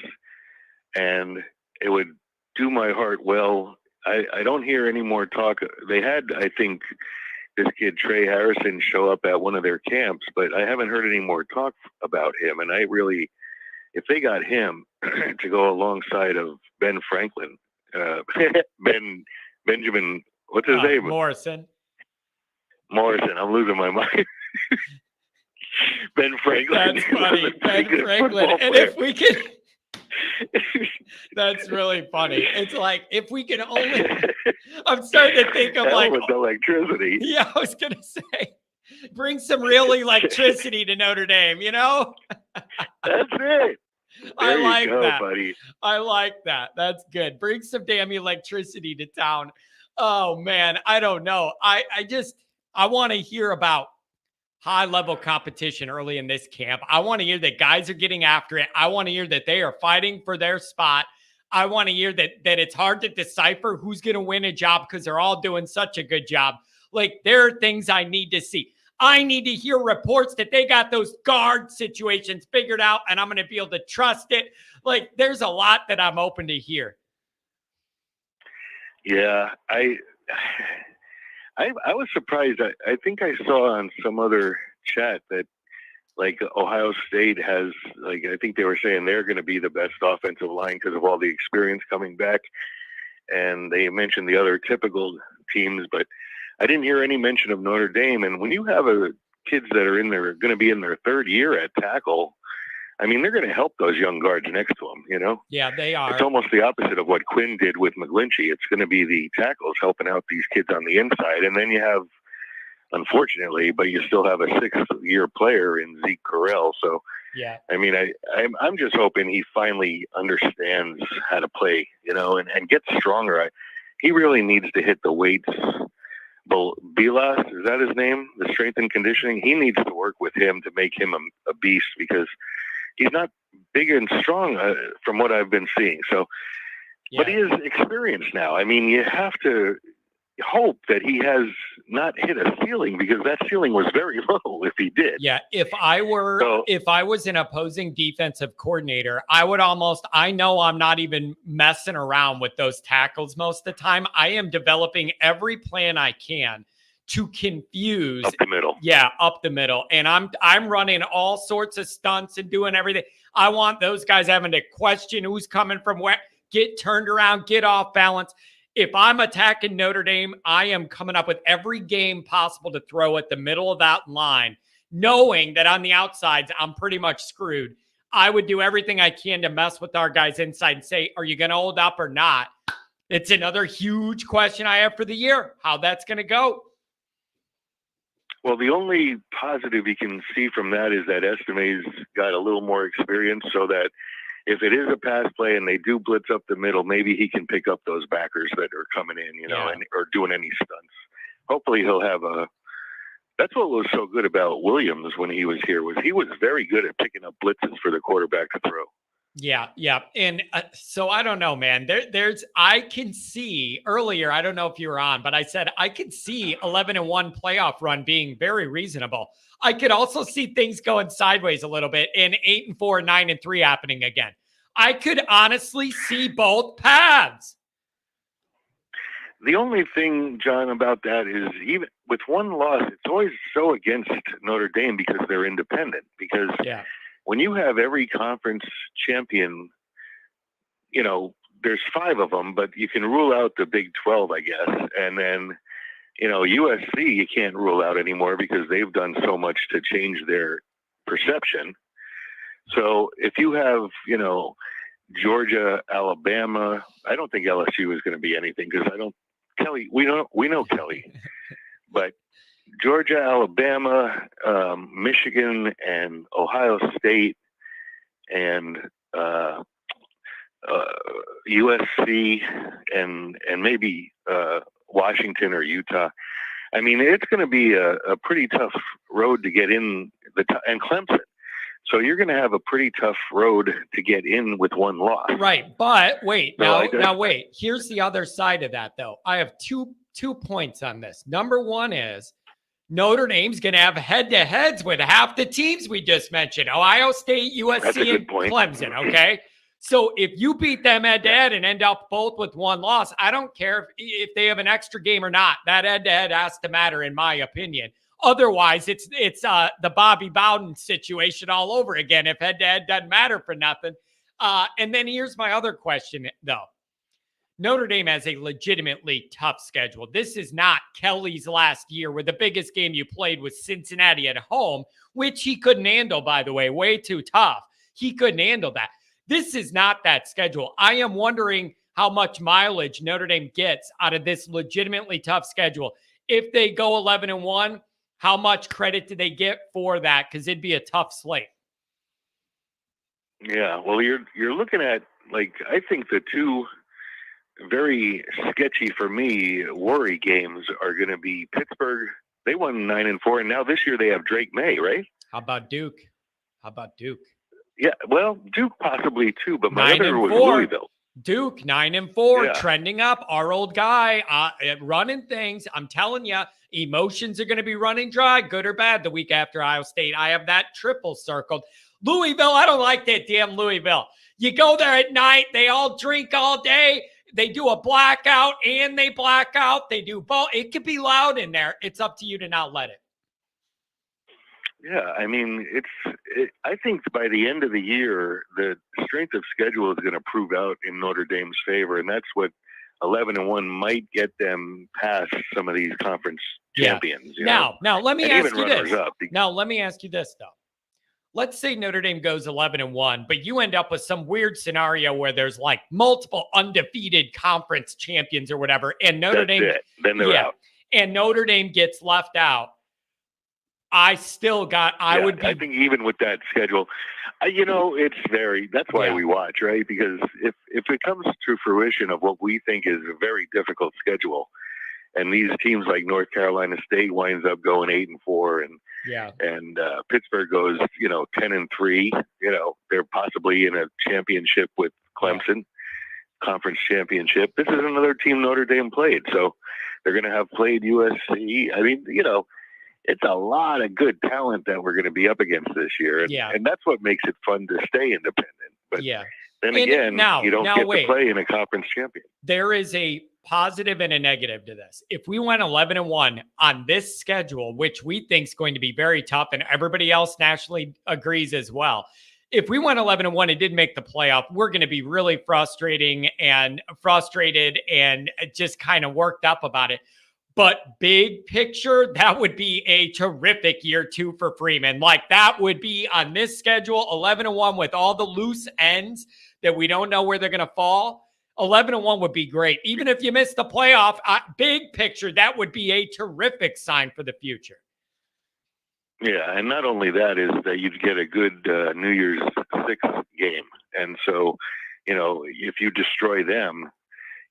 and it would do my heart well. I don't hear any more talk. They had, I think, this kid Trey Harrison show up at one of their camps, but I haven't heard any more talk about him. And if they got him to go alongside of Ben Franklin, Benjamin, what's his name? Morrison. I'm losing my mind. Ben Franklin. That's funny. Ben Franklin. And if we could, that's really funny. It's like, if we can only, I'm starting to think of Hell like, with electricity. yeah, I was going to say, bring some real electricity to Notre Dame, you know? That's it. I There like you go, that. buddy. I like that. That's good. Bring some damn electricity to town. Oh man, I don't know. I want to hear about high level competition early in this camp. I want to hear that guys are getting after it. I want to hear that they are fighting for their spot. I want to hear that it's hard to decipher who's going to win a job because they're all doing such a good job. Like, there are things I need to see. I need to hear reports that they got those guard situations figured out, and I'm going to be able to trust it. Like, there's a lot that I'm open to hear. Yeah, I was surprised. I think I saw on some other chat that, like, Ohio State has, like, I think they were saying they're going to be the best offensive line because of all the experience coming back. And they mentioned the other typical teams, but I didn't hear any mention of Notre Dame. And when you have kids that are going to be in their third year at tackle, I mean, they're going to help those young guards next to them, you know? Yeah, they are. It's almost the opposite of what Quinn did with McGlinchey. It's going to be the tackles helping out these kids on the inside. And then you have, unfortunately, but you still have a 6th-year player in Zeke Correll. So, yeah, I mean, I'm just hoping he finally understands how to play, you know, and gets stronger. He really needs to hit the weights. Bilas, is that his name? The strength and conditioning. He needs to work with him to make him a beast, because he's not big and strong from what I've been seeing. So, yeah. But he is experienced now. I mean, you have to hope that he has not hit a ceiling, because that ceiling was very low if he did. Yeah. If I was an opposing defensive coordinator, I know I'm not even messing around with those tackles most of the time. I am developing every plan I can to confuse up the middle. Yeah, up the middle. And I'm running all sorts of stunts and doing everything. I want those guys having to question who's coming from where, get turned around, get off balance. If I'm attacking Notre Dame, I am coming up with every game possible to throw at the middle of that line, knowing that on the outsides, I'm pretty much screwed. I would do everything I can to mess with our guys inside and say, are you going to hold up or not? It's another huge question I have for the year, how that's going to go. Well, the only positive you can see from that is that Estime's got a little more experience, so that if it is a pass play and they do blitz up the middle, maybe he can pick up those backers that are coming in, you know, or doing any stunts. Hopefully he'll have that's what was so good about Williams when he was here, was he was very good at picking up blitzes for the quarterback to throw. Yeah. Yeah. And so I don't know, man, I can see earlier, I don't know if you were on, but I said, I could see 11-1 playoff run being very reasonable. I could also see things going sideways a little bit and 8-4, 9-3 happening again. I could honestly see both paths. The only thing, John, about that is, even with one loss, it's always so against Notre Dame because they're independent. Because when you have every conference champion, you know, there's 5 of them, but you can rule out the Big 12, I guess. And then, you know, USC, you can't rule out anymore because they've done so much to change their perception. So if you have, you know, Georgia, Alabama, I don't think LSU is going to be anything, because we know Kelly, but Georgia, Alabama, Michigan, and Ohio State, and USC, and maybe Washington or Utah. I mean, it's going to be a pretty tough road to get in, and Clemson. So you're going to have a pretty tough road to get in with one loss. Right. But wait, now wait, here's the other side of that, though. I have two points on this. Number one is Notre Dame's going to have head-to-heads with half the teams we just mentioned, Ohio State, USC, and Clemson, okay? So if you beat them head-to-head and end up both with one loss, I don't care if they have an extra game or not. That head-to-head has to matter, in my opinion. Otherwise, it's the Bobby Bowden situation all over again if head-to-head doesn't matter for nothing. And then here's my other question, though. Notre Dame has a legitimately tough schedule. This is not Kelly's last year where the biggest game you played was Cincinnati at home, which he couldn't handle, by the way, way too tough. He couldn't handle that. This is not that schedule. I am wondering how much mileage Notre Dame gets out of this legitimately tough schedule. If they go 11-1, how much credit do they get for that? Because it'd be a tough slate. Yeah, well, you're looking at, like, I think the two very sketchy for me worry games are going to be Pittsburgh. They won 9-4, and now this year they have Drake May, right? How about Duke? Yeah, well, Duke possibly too, but my 9-4. other was Louisville. Duke 9-4, Yeah. trending up. Our old guy running things. I'm telling you, emotions are going to be running dry, good or bad, the week after Ohio State. I have that triple circled. Louisville, I don't like that damn Louisville. You go there at night, they all drink all day. They do a blackout and they black out. They do both. It could be loud in there. It's up to you to not let it. Yeah, I mean, I think by the end of the year, the strength of schedule is going to prove out in Notre Dame's favor, and that's what 11-1 might get them past some of these conference champions. Now, let me ask you this. Now, let me ask you this, though. Let's say Notre Dame goes 11-1, but you end up with some weird scenario where there's like multiple undefeated conference champions or whatever, and Notre Dame, then they're out, and Notre Dame gets left out. I think even with that schedule, that's why we watch, right? Because if it comes to fruition of what we think is a very difficult schedule, and these teams like North Carolina State winds up going 8-4, and Pittsburgh goes 10-3, they're possibly in a championship with Clemson, conference championship. This is another team Notre Dame played, so they're going to have played USC. I mean, it's a lot of good talent that we're going to be up against this year. And that's what makes it fun to stay independent. But then again, you don't get to play in a conference champion. There is a positive and a negative to this. If we went 11-1 on this schedule, which we think is going to be very tough, and everybody else nationally agrees as well. If we went 11-1 and didn't make the playoff, we're going to be really frustrated and just kind of worked up about it. But big picture, that would be a terrific year 2 for Freeman. Like that would be on this schedule, 11-1 with all the loose ends that we don't know where they're going to fall. 11-1 would be great. Even if you miss the playoff, big picture, that would be a terrific sign for the future. Yeah, and not only that is that you'd get a good New Year's 6 game. And so, if you destroy them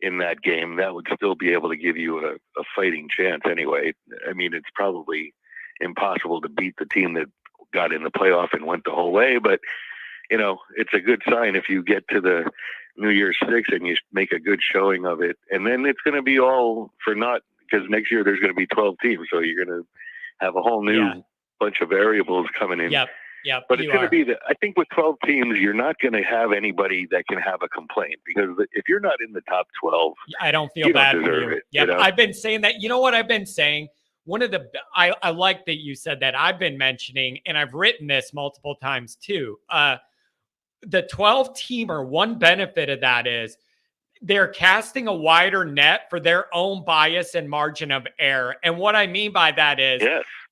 in that game, that would still be able to give you a fighting chance anyway. I mean, it's probably impossible to beat the team that got in the playoff and went the whole way, but it's a good sign if you get to the New Year's 6 and you make a good showing of it. And then it's going to be all for naught, because next year there's going to be 12 teams. So you're going to have a whole new bunch of variables coming in. Yep. But it's going to be I think with 12 teams, you're not going to have anybody that can have a complaint, because if you're not in the top 12, I don't feel bad for you. Yeah, I've been saying that. You know what I've been saying? I like that you said that. I've been mentioning, and I've written this multiple times too. The 12-teamer, one benefit of that is they're casting a wider net for their own bias and margin of error. And what I mean by that is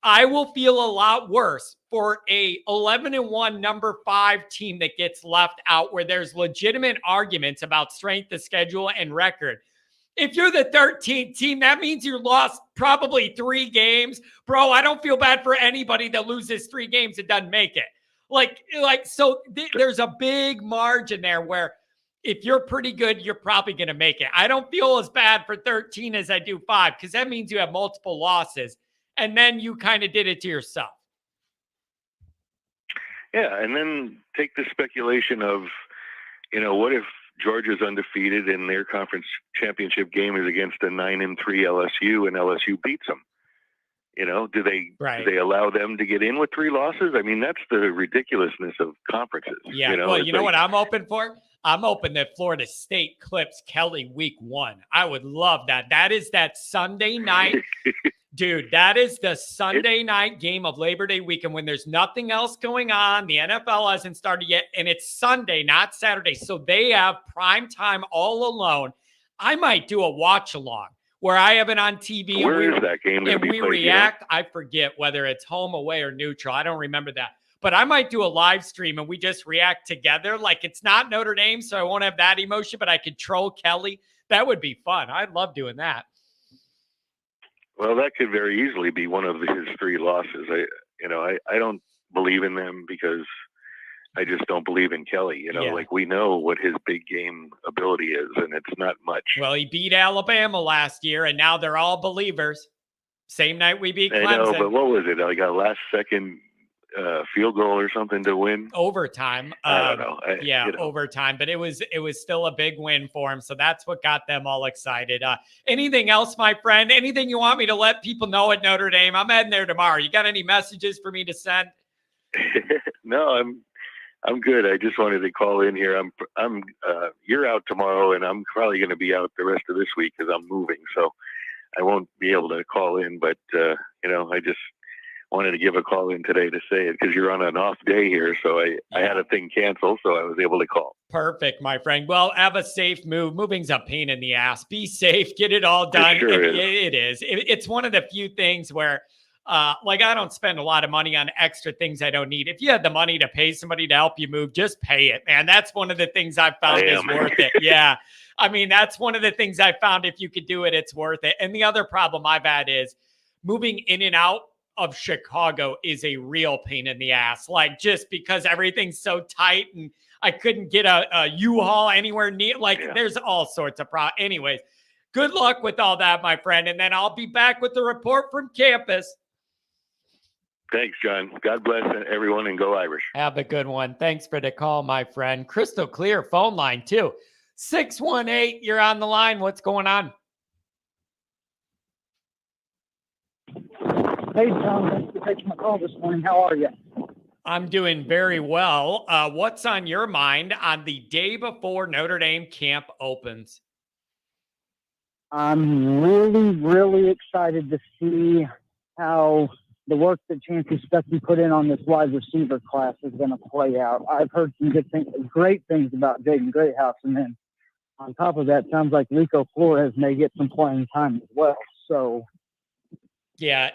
I will feel a lot worse for a 11-1 number 5 team that gets left out, where there's legitimate arguments about strength of schedule and record. If you're the 13th team, that means you lost probably 3 games. Bro, I don't feel bad for anybody that loses 3 games and doesn't make it. There's a big margin there where if you're pretty good, you're probably going to make it. I don't feel as bad for 13 as I do 5, because that means you have multiple losses, and then you kind of did it to yourself. Yeah, and then take the speculation of, what if Georgia's undefeated and their conference championship game is against a 9-3 LSU and LSU beats them? Do they allow them to get in with 3 losses? I mean, that's the ridiculousness of conferences. Yeah, well, what I'm open for? I'm open that Florida State clips Kelly week 1. I would love that. That is that Sunday night. Dude, that is the Sunday night game of Labor Day weekend when there's nothing else going on. The NFL hasn't started yet, and it's Sunday, not Saturday. So they have prime time all alone. I might do a watch along where I have it on TV. Where is that game going to be we played? react. I forget whether it's home, away, or neutral. I don't remember that. But I might do a live stream and we just react together. Like, it's not Notre Dame, so I won't have that emotion, but I could troll Kelly. That would be fun. I'd love doing that. Well, that could very easily be one of his 3 losses. I don't believe in them because I just don't believe in Kelly. Like, we know what his big game ability is, and it's not much. Well, he beat Alabama last year, and now they're all believers. Same night we beat Clemson. I know, but what was it? Like a last-second field goal or something to win? Overtime. I don't know. Overtime. But it was still a big win for him. So that's what got them all excited. Anything else, my friend? Anything you want me to let people know at Notre Dame? I'm heading there tomorrow. You got any messages for me to send? No, I'm good. I just wanted to call in here. You're out tomorrow, and I'm probably going to be out the rest of this week because I'm moving. So I won't be able to call in, but I just wanted to give a call in today to say it because you're on an off day here. So I had a thing canceled, so I was able to call. Perfect, my friend. Well, have a safe move. Moving's a pain in the ass. Be safe. Get it all done. It is. It's one of the few things where, I don't spend a lot of money on extra things I don't need. If you had the money to pay somebody to help you move, just pay it, man. That's one of the things I've found is worth it. Yeah. I mean, that's one of the things I found. If you could do it, it's worth it. And the other problem I've had is moving in and out of Chicago is a real pain in the ass. Like, just because everything's so tight and I couldn't get a U-Haul anywhere near. There's all sorts of problems. Anyways, good luck with all that, my friend. And then I'll be back with the report from campus. Thanks, John. God bless everyone and go Irish. Have a good one. Thanks for the call, my friend. Crystal clear phone line too. 618, you're on the line. What's going on? Hey, Tom. Thanks for taking my call this morning. How are you? I'm doing very well. What's on your mind on the day before Notre Dame camp opens? I'm really, really excited to see how the work that Chancey Stuckey put in on this wide receiver class is going to play out. I've heard some great things about Jaden Greathouse, and then on top of that, sounds like Rico Flores may get some playing time as well. So, yeah,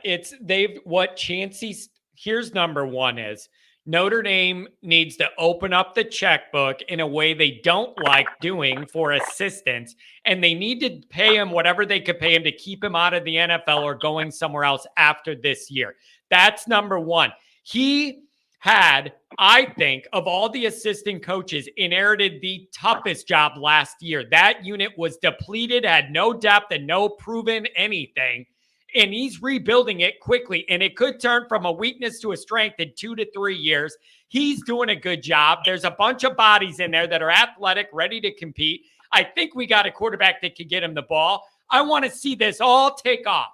here's number one is Notre Dame needs to open up the checkbook in a way they don't like doing for assistants, and they need to pay him whatever they could pay him to keep him out of the NFL or going somewhere else after this year. That's number one. He had, I think, of all the assistant coaches, inherited the toughest job last year. That unit was depleted, had no depth, and no proven anything. And he's rebuilding it quickly, and it could turn from a weakness to a strength in 2 to 3 years. He's doing a good job. There's a bunch of bodies in there that are athletic, ready to compete. I think we got a quarterback that could get him the ball. I want to see this all take off.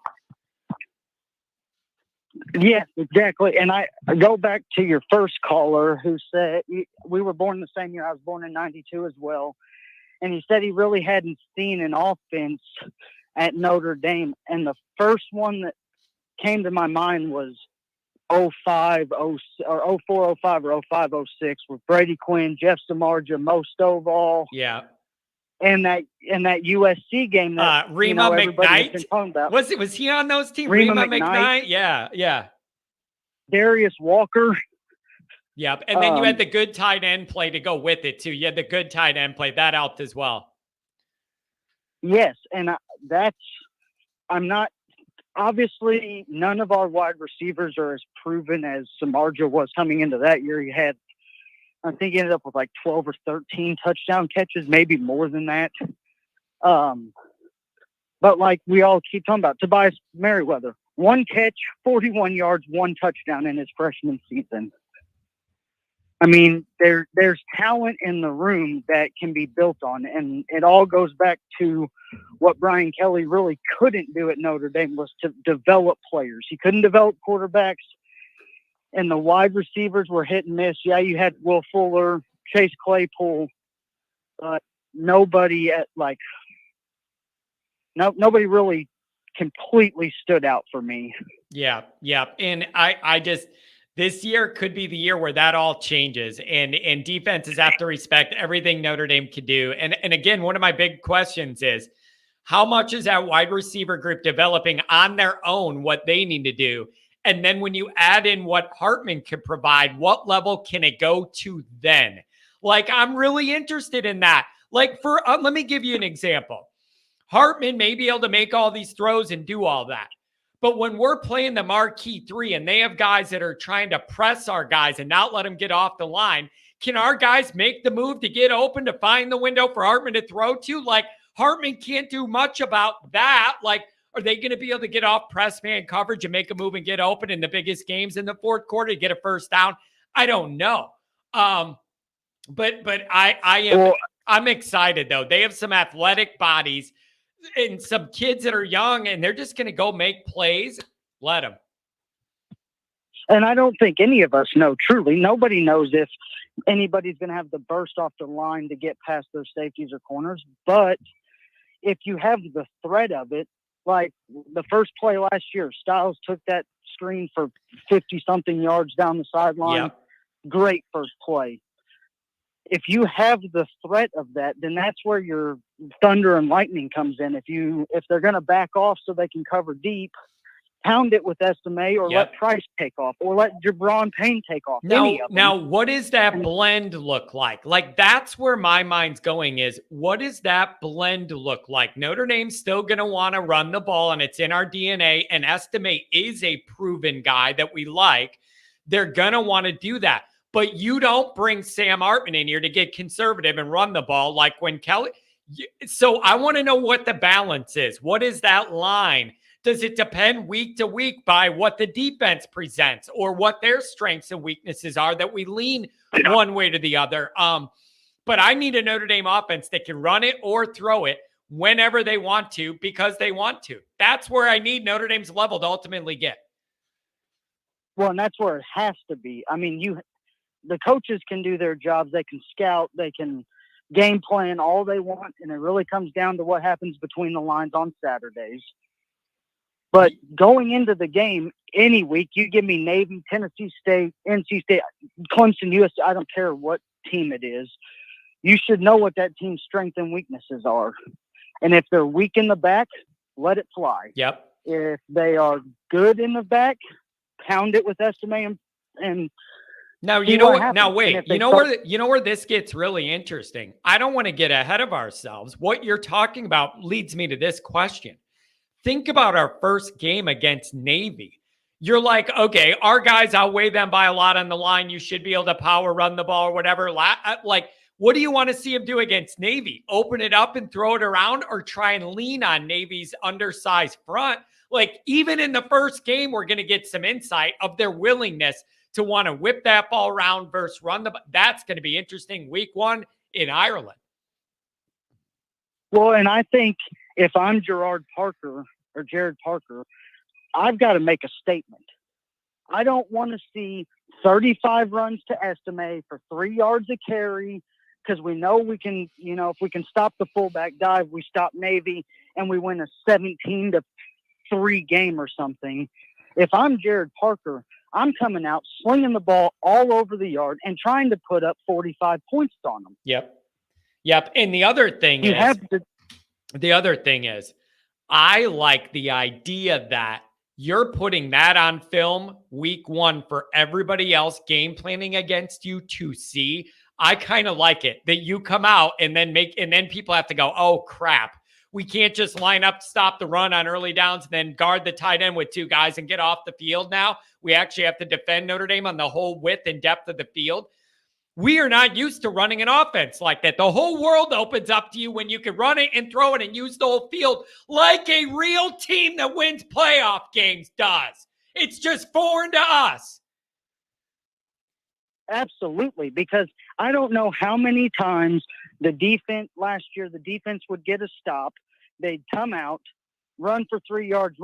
yes, exactly. And I go back to your first caller who said we were born the same year. I was born in 92 as well. And he said he really hadn't seen an offense at Notre Dame. And the first one that came to my mind was 05, or 04, 05, or 05, 06 with Brady Quinn, Jeff Samardzija, Mo Stovall. Yeah. And that USC game that Rima McKnight been talking about. Was he on those teams? Rima McKnight? Yeah. Darius Walker. Yep. And then you had the good tight end play to go with it too. You had the good tight end play. That helped as well. Yes, and I'm not, obviously none of our wide receivers are as proven as Samardzija was coming into that year. I think he ended up with like 12 or 13 touchdown catches, maybe more than that. But like we all keep talking about, Tobias Merriweather, 1 catch, 41 yards, 1 touchdown in his freshman season. I mean, there's talent in the room that can be built on, and it all goes back to what Brian Kelly really couldn't do at Notre Dame was to develop players. He couldn't develop quarterbacks, and the wide receivers were hit and miss. Yeah, you had Will Fuller, Chase Claypool, but nobody nobody really completely stood out for me. Yeah. And I just, this year could be the year where that all changes, and defenses have to respect everything Notre Dame can do. And again, one of my big questions is, How much is that wide receiver group developing on their own what they need to do? And then when you add in what Hartman can provide, what level can it go to then? Like, I'm really interested in that. Like, let me give you an example. Hartman may be able to make all these throws and do all that. But when we're playing the marquee three and they have guys that are trying to press our guys and not let them get off the line, can our guys make the move to get open to find the window for Hartman to throw to? Like, Hartman can't do much about that. Like, are they going to be able to get off press man coverage and make a move and get open in the biggest games in the fourth quarter to get a first down? I don't know. But I'm excited though. They have some athletic bodies and some kids that are young, and they're just going to go make plays. Let them. And I don't think any of us know truly. Nobody knows if anybody's going to have the burst off the line to get past their safeties or corners. But if you have the threat of it, like the first play last year, Styles took that screen for 50-something yards down the sideline. Yep. Great first play. If you have the threat of that, then that's where your thunder and lightning comes in. If they're going to back off so they can cover deep, pound it with Estime or let Price take off or let Jabron Payne take off. Now, what does that blend look like? Like, that's where my mind's going is, what does that blend look like? Notre Dame's still going to want to run the ball, and it's in our DNA, and Estime is a proven guy that we like. They're going to want to do that. But you don't bring Sam Hartman in here to get conservative and run the ball like when Kelly. So I want to know what the balance is. What is that line? Does it depend week to week by what the defense presents or what their strengths and weaknesses are that we lean one way to the other? But I need a Notre Dame offense that can run it or throw it whenever they want to because they want to. That's where I need Notre Dame's level to ultimately get. Well, and that's where it has to be. I mean, the coaches can do their jobs. They can scout. They can game plan all they want. And it really comes down to what happens between the lines on Saturdays. But going into the game any week, you give me Navy, Tennessee State, NC State, Clemson, USC, I don't care what team it is. You should know what that team's strengths and weaknesses are. And if they're weak in the back, let it fly. Yep. If they are good in the back, pound it with Estime and now, you know what? Now, wait, you know where this gets really interesting. I don't want to get ahead of ourselves. What you're talking about leads me to this question. Think about our first game against Navy. You're like, okay, our guys outweigh them by a lot on the line. You should be able to power run the ball or whatever. Like, what do you want to see him do against Navy? Open it up and throw it around or try and lean on Navy's undersized front? Like, even in the first game, we're going to get some insight of their willingness to want to whip that ball around versus run the ball. That's going to be interesting week one in Ireland. Well, and I think if I'm Jared Parker, I've got to make a statement. I don't want to see 35 runs to Estime for 3 yards a carry because we know we can, if we can stop the fullback dive, we stop Navy and we win a 17-3 game or something. If I'm Jared Parker, I'm coming out, slinging the ball all over the yard and trying to put up 45 points on them. Yep. And the other thing is, I like the idea that you're putting that on film week one for everybody else game planning against you to see. I kind of like it that you come out and then people have to go, oh crap. We can't just line up, stop the run on early downs, and then guard the tight end with 2 guys and get off the field now. We actually have to defend Notre Dame on the whole width and depth of the field. We are not used to running an offense like that. The whole world opens up to you when you can run it and throw it and use the whole field like a real team that wins playoff games does. It's just foreign to us. Absolutely, because I don't know how many times last year, the defense would get a stop. They'd come out, run for 3 yards,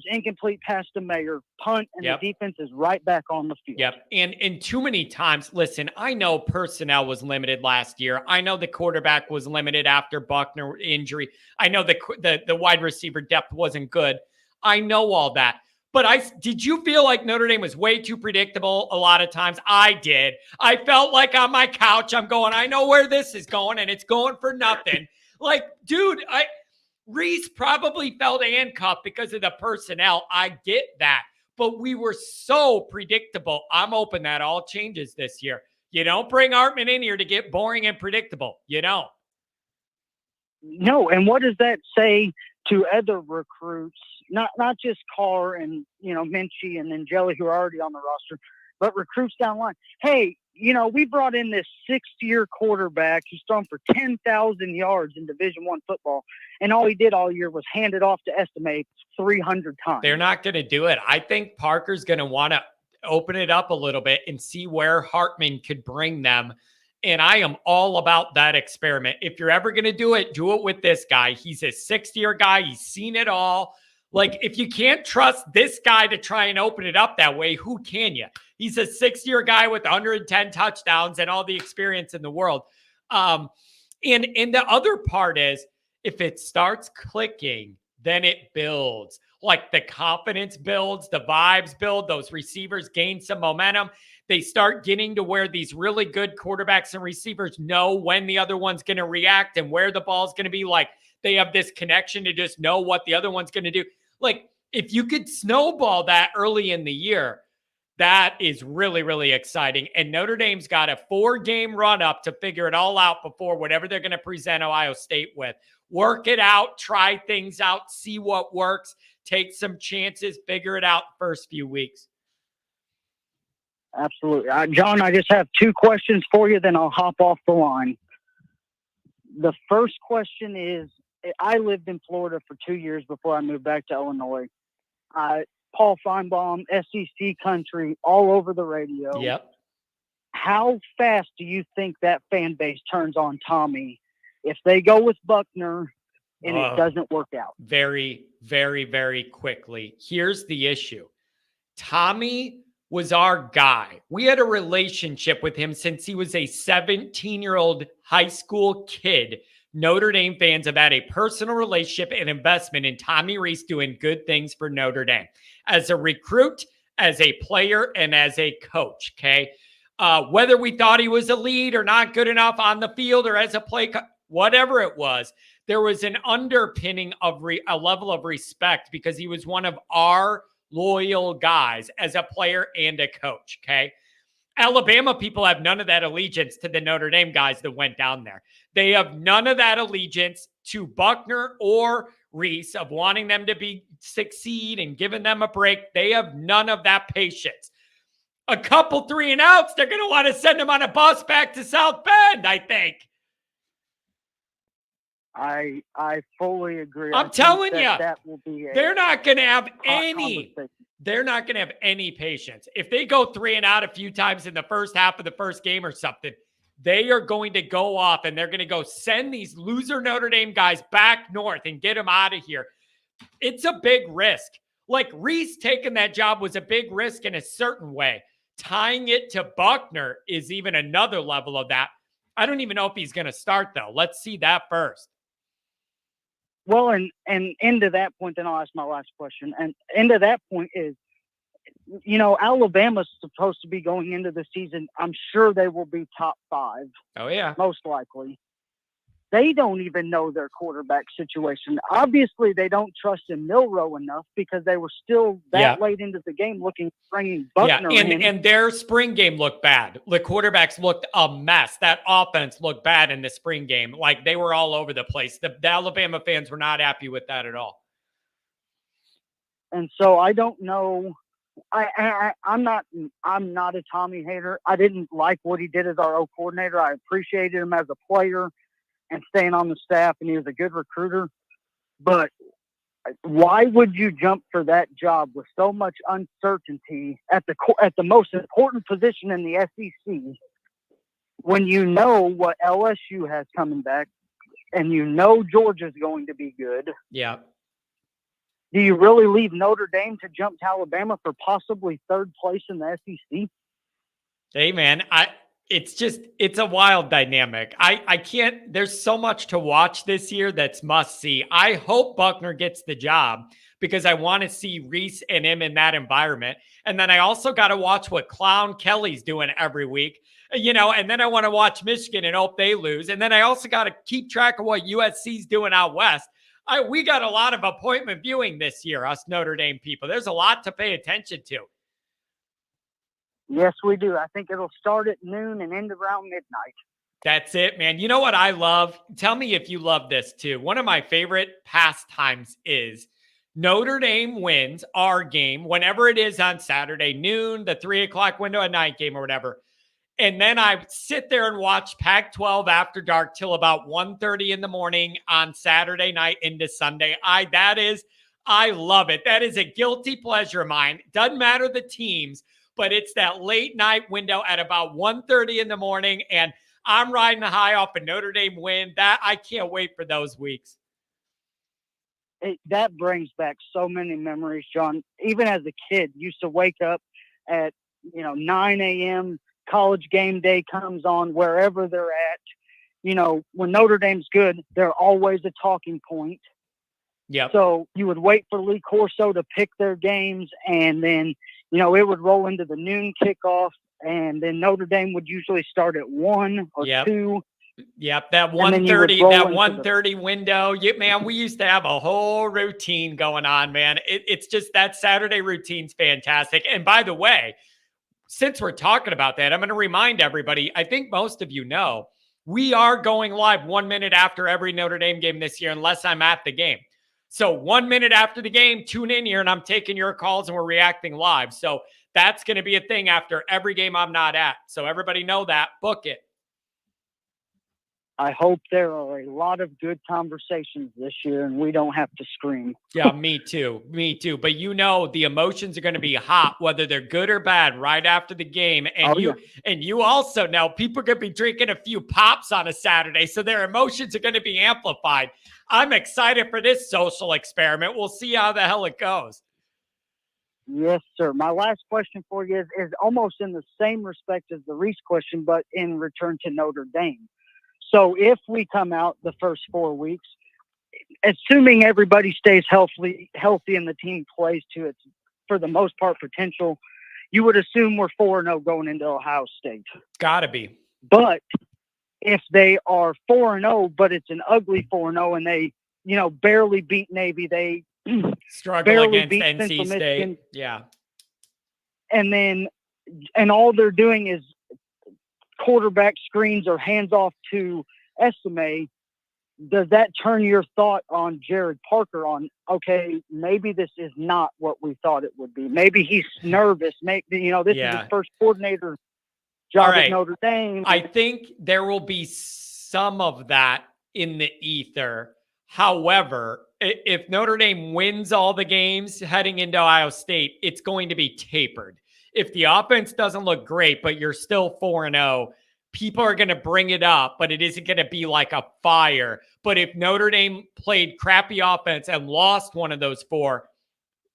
incomplete pass to Mayer, punt, and the defense is right back on the field. Yep. And too many times, listen, I know personnel was limited last year. I know the quarterback was limited after Buckner injury. I know the wide receiver depth wasn't good. I know all that. But did you feel like Notre Dame was way too predictable a lot of times? I did. I felt like on my couch, I'm going, I know where this is going, and it's going for nothing. Like, dude, Rees probably felt handcuffed because of the personnel. I get that. But we were so predictable. I'm hoping that all changes this year. You don't bring Hartman in here to get boring and predictable. You don't. No, and what does that say to other recruits? Not just Carr and Minchie and then Jelly, who are already on the roster, but recruits down the line. Hey, we brought in this 6th-year quarterback who's thrown for 10,000 yards in Division I football, and all he did all year was hand it off to estimate 300 times. They're not going to do it. I think Parker's going to want to open it up a little bit and see where Hartman could bring them. And I am all about that experiment. If you're ever going to do it with this guy. He's a 6th-year guy. He's seen it all. Like, if you can't trust this guy to try and open it up that way, who can you? He's a 6th-year guy with 110 touchdowns and all the experience in the world. And the other part is, if it starts clicking, then it builds. Like, the confidence builds, the vibes build, those receivers gain some momentum. They start getting to where these really good quarterbacks and receivers know when the other one's going to react and where the ball's going to be. Like, they have this connection to just know what the other one's going to do. Like, if you could snowball that early in the year, that is really, really exciting. And Notre Dame's got a 4-game run up to figure it all out before whatever they're going to present Ohio State with. Work it out, try things out, see what works, take some chances, figure it out the first few weeks. Absolutely. John, I just have 2 questions for you, then I'll hop off the line. The first question is, I lived in Florida for 2 years before I moved back to Illinois. Paul Feinbaum, SEC country, all over the radio. Yep. How fast do you think that fan base turns on Tommy if they go with Buckner and it doesn't work out? Very, very, very quickly. Here's the issue. Tommy was our guy. We had a relationship with him since he was a 17-year-old high school kid. Notre Dame fans have had a personal relationship and investment in Tommy Rees doing good things for Notre Dame as a recruit, as a player, and as a coach, okay? Whether we thought he was a lead or not good enough on the field or as a whatever it was, there was an underpinning of a level of respect because he was one of our loyal guys as a player and a coach, okay? Alabama people have none of that allegiance to the Notre Dame guys that went down there. They have none of that allegiance to Buckner or Rees of wanting them to succeed and giving them a break. They have none of that patience. A couple 3-and-outs, they're going to want to send them on a bus back to South Bend, I think. I fully agree. I'm telling you, that will be they're not going to have any. They're not going to have any patience. If they go 3-and-out a few times in the first half of the first game or something, they are going to go off and they're going to go send these loser Notre Dame guys back north and get them out of here. It's a big risk. Like, Rees taking that job was a big risk in a certain way. Tying it to Buckner is even another level of that. I don't even know if he's going to start, though. Let's see that first. Well, and into that point, then I'll ask my last question. And into that point is, Alabama's supposed to be going into the season. I'm sure they will be top 5. Oh, yeah. Most likely. They don't even know their quarterback situation. Obviously, they don't trust in Milroe enough because they were still that late into the game bringing Buckner in. And their spring game looked bad. The quarterbacks looked a mess. That offense looked bad in the spring game. Like, they were all over the place. The Alabama fans were not happy with that at all. And so I don't know. I'm not a Tommy hater. I didn't like what he did as our O coordinator. I appreciated him as a player and staying on the staff, and he was a good recruiter. But why would you jump for that job with so much uncertainty at the most important position in the SEC when you know what LSU has coming back and Georgia's going to be good? Yeah. Do you really leave Notre Dame to jump to Alabama for possibly 3rd place in the SEC? Hey, man, it's a wild dynamic. I can't, there's so much to watch this year that's must see. I hope Buckner gets the job because I want to see Rees and him in that environment. And then I also got to watch what Clown Kelly's doing every week, and then I want to watch Michigan and hope they lose. And then I also got to keep track of what USC's doing out west. We got a lot of appointment viewing this year, us Notre Dame people. There's a lot to pay attention to. Yes, we do. I think it'll start at noon and end around midnight. That's it, man. You know what I love? Tell me if you love this too. One of my favorite pastimes is Notre Dame wins our game, whenever it is on Saturday, noon, the 3 o'clock window at night game or whatever. And then I sit there and watch Pac-12 After Dark till about 1:30 in the morning on Saturday night into Sunday. I love it. That is a guilty pleasure of mine. Doesn't matter the teams, but it's that late night window at about 1:30 in the morning, and I'm riding high off a Notre Dame win. That I can't wait for those weeks. That brings back so many memories, John. Even as a kid, used to wake up at 9 a.m. College game day comes on wherever they're at. When Notre Dame's good, they're always a talking point. Yeah. So you would wait for Lee Corso to pick their games, and then it would roll into the noon kickoff, and then Notre Dame would usually start at 1 or 2. Yep, that 1:30 window. Man, we used to have a whole routine going on, man. It's just that Saturday routine's fantastic. And by the way, since we're talking about that, I'm going to remind everybody, I think most of you know, we are going live 1 minute after every Notre Dame game this year, unless I'm at the game. So 1 minute after the game, tune in here and I'm taking your calls and we're reacting live. So that's going to be a thing after every game I'm not at. So everybody know that. Book it. I hope there are a lot of good conversations this year and we don't have to scream. Yeah, me too. Me too. But the emotions are going to be hot, whether they're good or bad, right after the game. And you also know people are going to be drinking a few pops on a Saturday, so their emotions are going to be amplified. I'm excited for this social experiment. We'll see how the hell it goes. Yes, sir. My last question for you is almost in the same respect as the Rees question, but in return to Notre Dame. So if we come out the first 4 weeks, assuming everybody stays healthy and the team plays to its, for the most part, potential, you would assume we're 4-0 going into Ohio State. Gotta be. But if they are 4-0, but it's an ugly 4-0 and they, barely beat Navy, they struggle against NC State. Yeah. And all they're doing is quarterback screens or hands off to Esime, does that turn your thought on Jared Parker on, okay, maybe this is not what we thought it would be. Maybe he's nervous. Maybe, this is his first coordinator job at Notre Dame. I think there will be some of that in the ether. However, if Notre Dame wins all the games heading into Ohio State, it's going to be tapered. If the offense doesn't look great, but you're still 4-0, people are going to bring it up, but it isn't going to be like a fire. But if Notre Dame played crappy offense and lost one of those 4,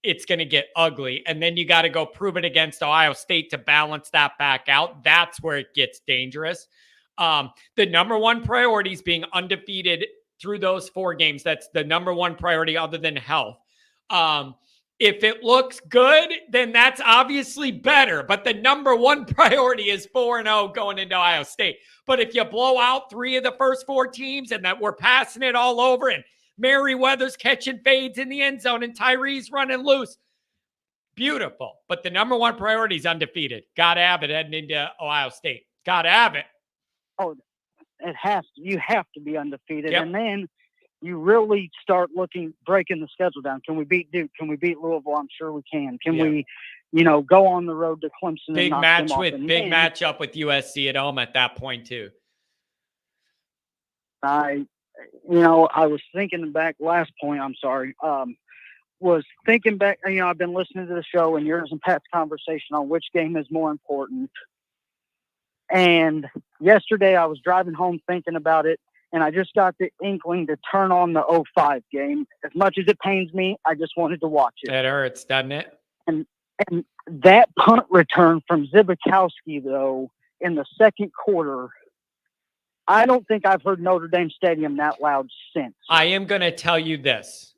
it's going to get ugly. And then you got to go prove it against Ohio State to balance that back out. That's where it gets dangerous. The number one priority is being undefeated through those 4 games. That's the number one priority other than health. If it looks good, then that's obviously better. But the number one priority is 4-0 going into Ohio State. But if you blow out 3 of the first 4 teams and that we're passing it all over and Merriweather's catching fades in the end zone and Tyree's running loose, beautiful. But the number one priority is undefeated. Got to have it heading into Ohio State. Got to have it. Oh, it has to. You have to be undefeated. Yep. And then you really start breaking the schedule down. Can we beat Duke? Can we beat Louisville? I'm sure we can. Can we, go on the road to Clemson? Big matchup with USC at home at that point too. I was thinking back last point. I'm sorry. Was thinking back, I've been listening to the show and yours and Pat's conversation on which game is more important. And yesterday I was driving home thinking about it. And I just got the inkling to turn on the 05 game. As much as it pains me, I just wanted to watch it. It hurts, doesn't it? And that punt return from Zibikowski, though, in the second quarter, I don't think I've heard Notre Dame Stadium that loud since. I am going to tell you this.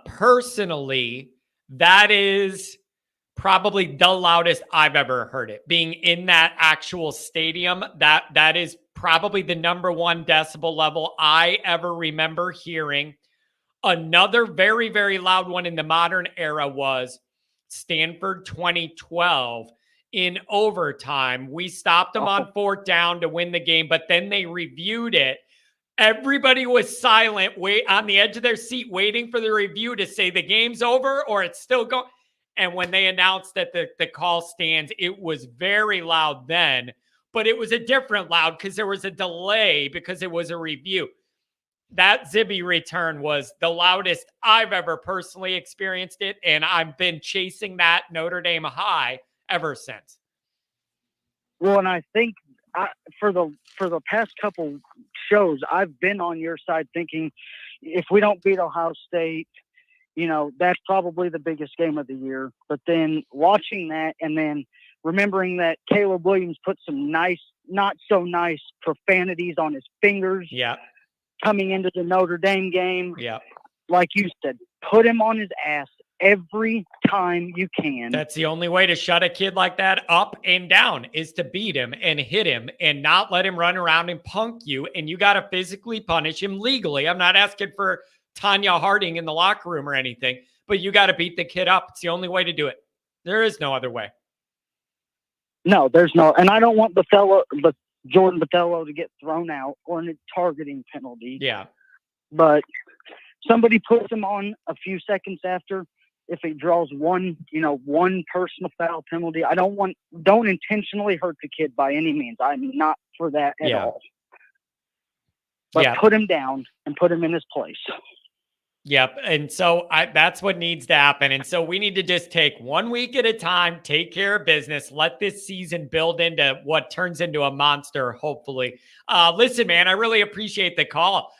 Personally, that is probably the loudest I've ever heard it. Being in that actual stadium, that is probably the number one decibel level I ever remember hearing. Another very, very loud one in the modern era was Stanford 2012 in overtime. We stopped them on 4th down to win the game, but then they reviewed it. Everybody was silent, on the edge of their seat, waiting for the review to say the game's over or it's still going. And when they announced that the call stands, it was very loud then, but it was a different loud because there was a delay because it was a review. That Zibby return was the loudest I've ever personally experienced it, and I've been chasing that Notre Dame high ever since. Well, and I think for the past couple shows, I've been on your side thinking if we don't beat Ohio State, that's probably the biggest game of the year. But then watching that and then remembering that Caleb Williams put some nice, not so nice profanities on his fingers. Yeah. Coming into the Notre Dame game. Yeah. Like you said, put him on his ass every time you can. That's the only way to shut a kid like that up and down is to beat him and hit him and not let him run around and punk you. And you got to physically punish him legally. I'm not asking for Tanya Harding in the locker room or anything, but you got to beat the kid up. It's the only way to do it. There is no other way. No, there's no. And I don't want Jordan Botelho to get thrown out or a targeting penalty. Yeah. But somebody puts him on a few seconds after. If he draws one personal foul penalty, I don't intentionally hurt the kid by any means. I'm not for that at all. But put him down and put him in his place. Yep. And so that's what needs to happen. And so we need to just take 1 week at a time, take care of business, let this season build into what turns into a monster, hopefully. Listen, man, I really appreciate the call.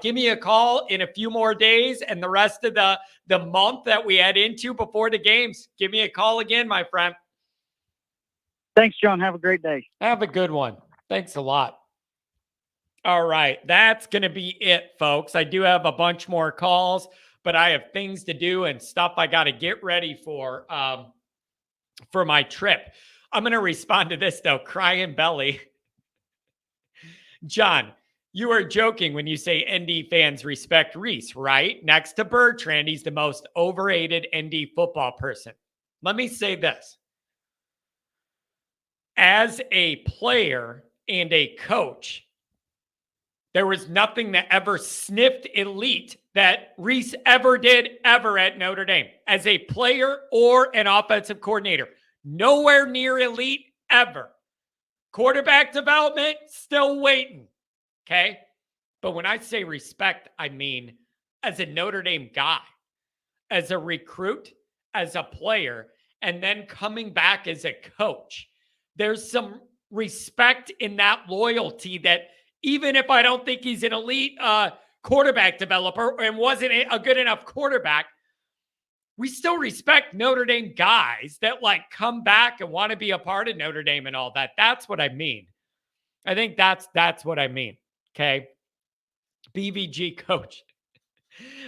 Give me a call in a few more days and the rest of the month that we head into before the games. Give me a call again, my friend. Thanks, John. Have a great day. Have a good one. Thanks a lot. All right, that's going to be it, folks. I do have a bunch more calls, but I have things to do and stuff I got to get ready for my trip. I'm going to respond to this, though. Crying belly. John, you are joking when you say ND fans respect Rees, right? Next to Bertrand, he's the most overrated ND football person. Let me say this. As a player and a coach, there was nothing that ever sniffed elite that Rees ever did ever at Notre Dame as a player or an offensive coordinator. Nowhere near elite ever. Quarterback development, still waiting. Okay? But when I say respect, I mean as a Notre Dame guy, as a recruit, as a player, and then coming back as a coach. There's some respect in that loyalty that even if I don't think he's an elite quarterback developer and wasn't a good enough quarterback, we still respect Notre Dame guys that come back and want to be a part of Notre Dame and all that. That's what I mean. I think that's what I mean. Okay. BVG coach.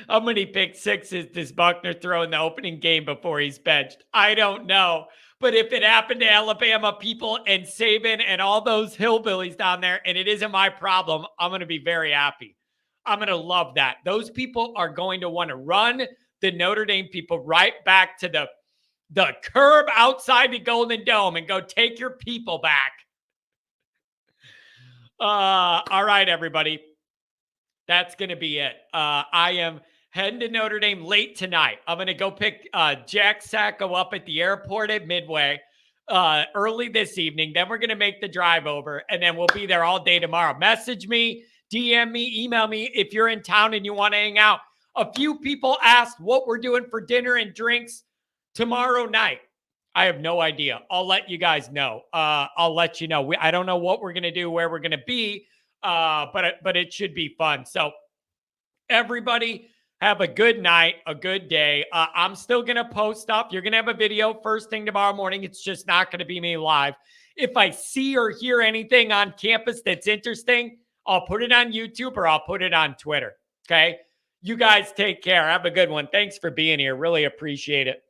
How many pick sixes does Buckner throw in the opening game before he's benched? I don't know. But if it happened to Alabama people and Saban and all those hillbillies down there, and it isn't my problem, I'm going to be very happy. I'm going to love that. Those people are going to want to run the Notre Dame people right back to the curb outside the Golden Dome and go take your people back. All right, everybody. That's going to be it. I am heading to Notre Dame late tonight. I'm going to go pick Jack Sacco up at the airport at Midway early this evening. Then we're going to make the drive over, and then we'll be there all day tomorrow. Message me, DM me, email me if you're in town and you want to hang out. A few people asked what we're doing for dinner and drinks tomorrow night. I have no idea. I'll let you guys know. I'll let you know. I don't know what we're going to do, where we're going to be, but it should be fun. So everybody, have a good night, a good day. I'm still going to post stuff. You're going to have a video first thing tomorrow morning. It's just not going to be me live. If I see or hear anything on campus that's interesting, I'll put it on YouTube or I'll put it on Twitter. Okay? You guys take care. Have a good one. Thanks for being here. Really appreciate it.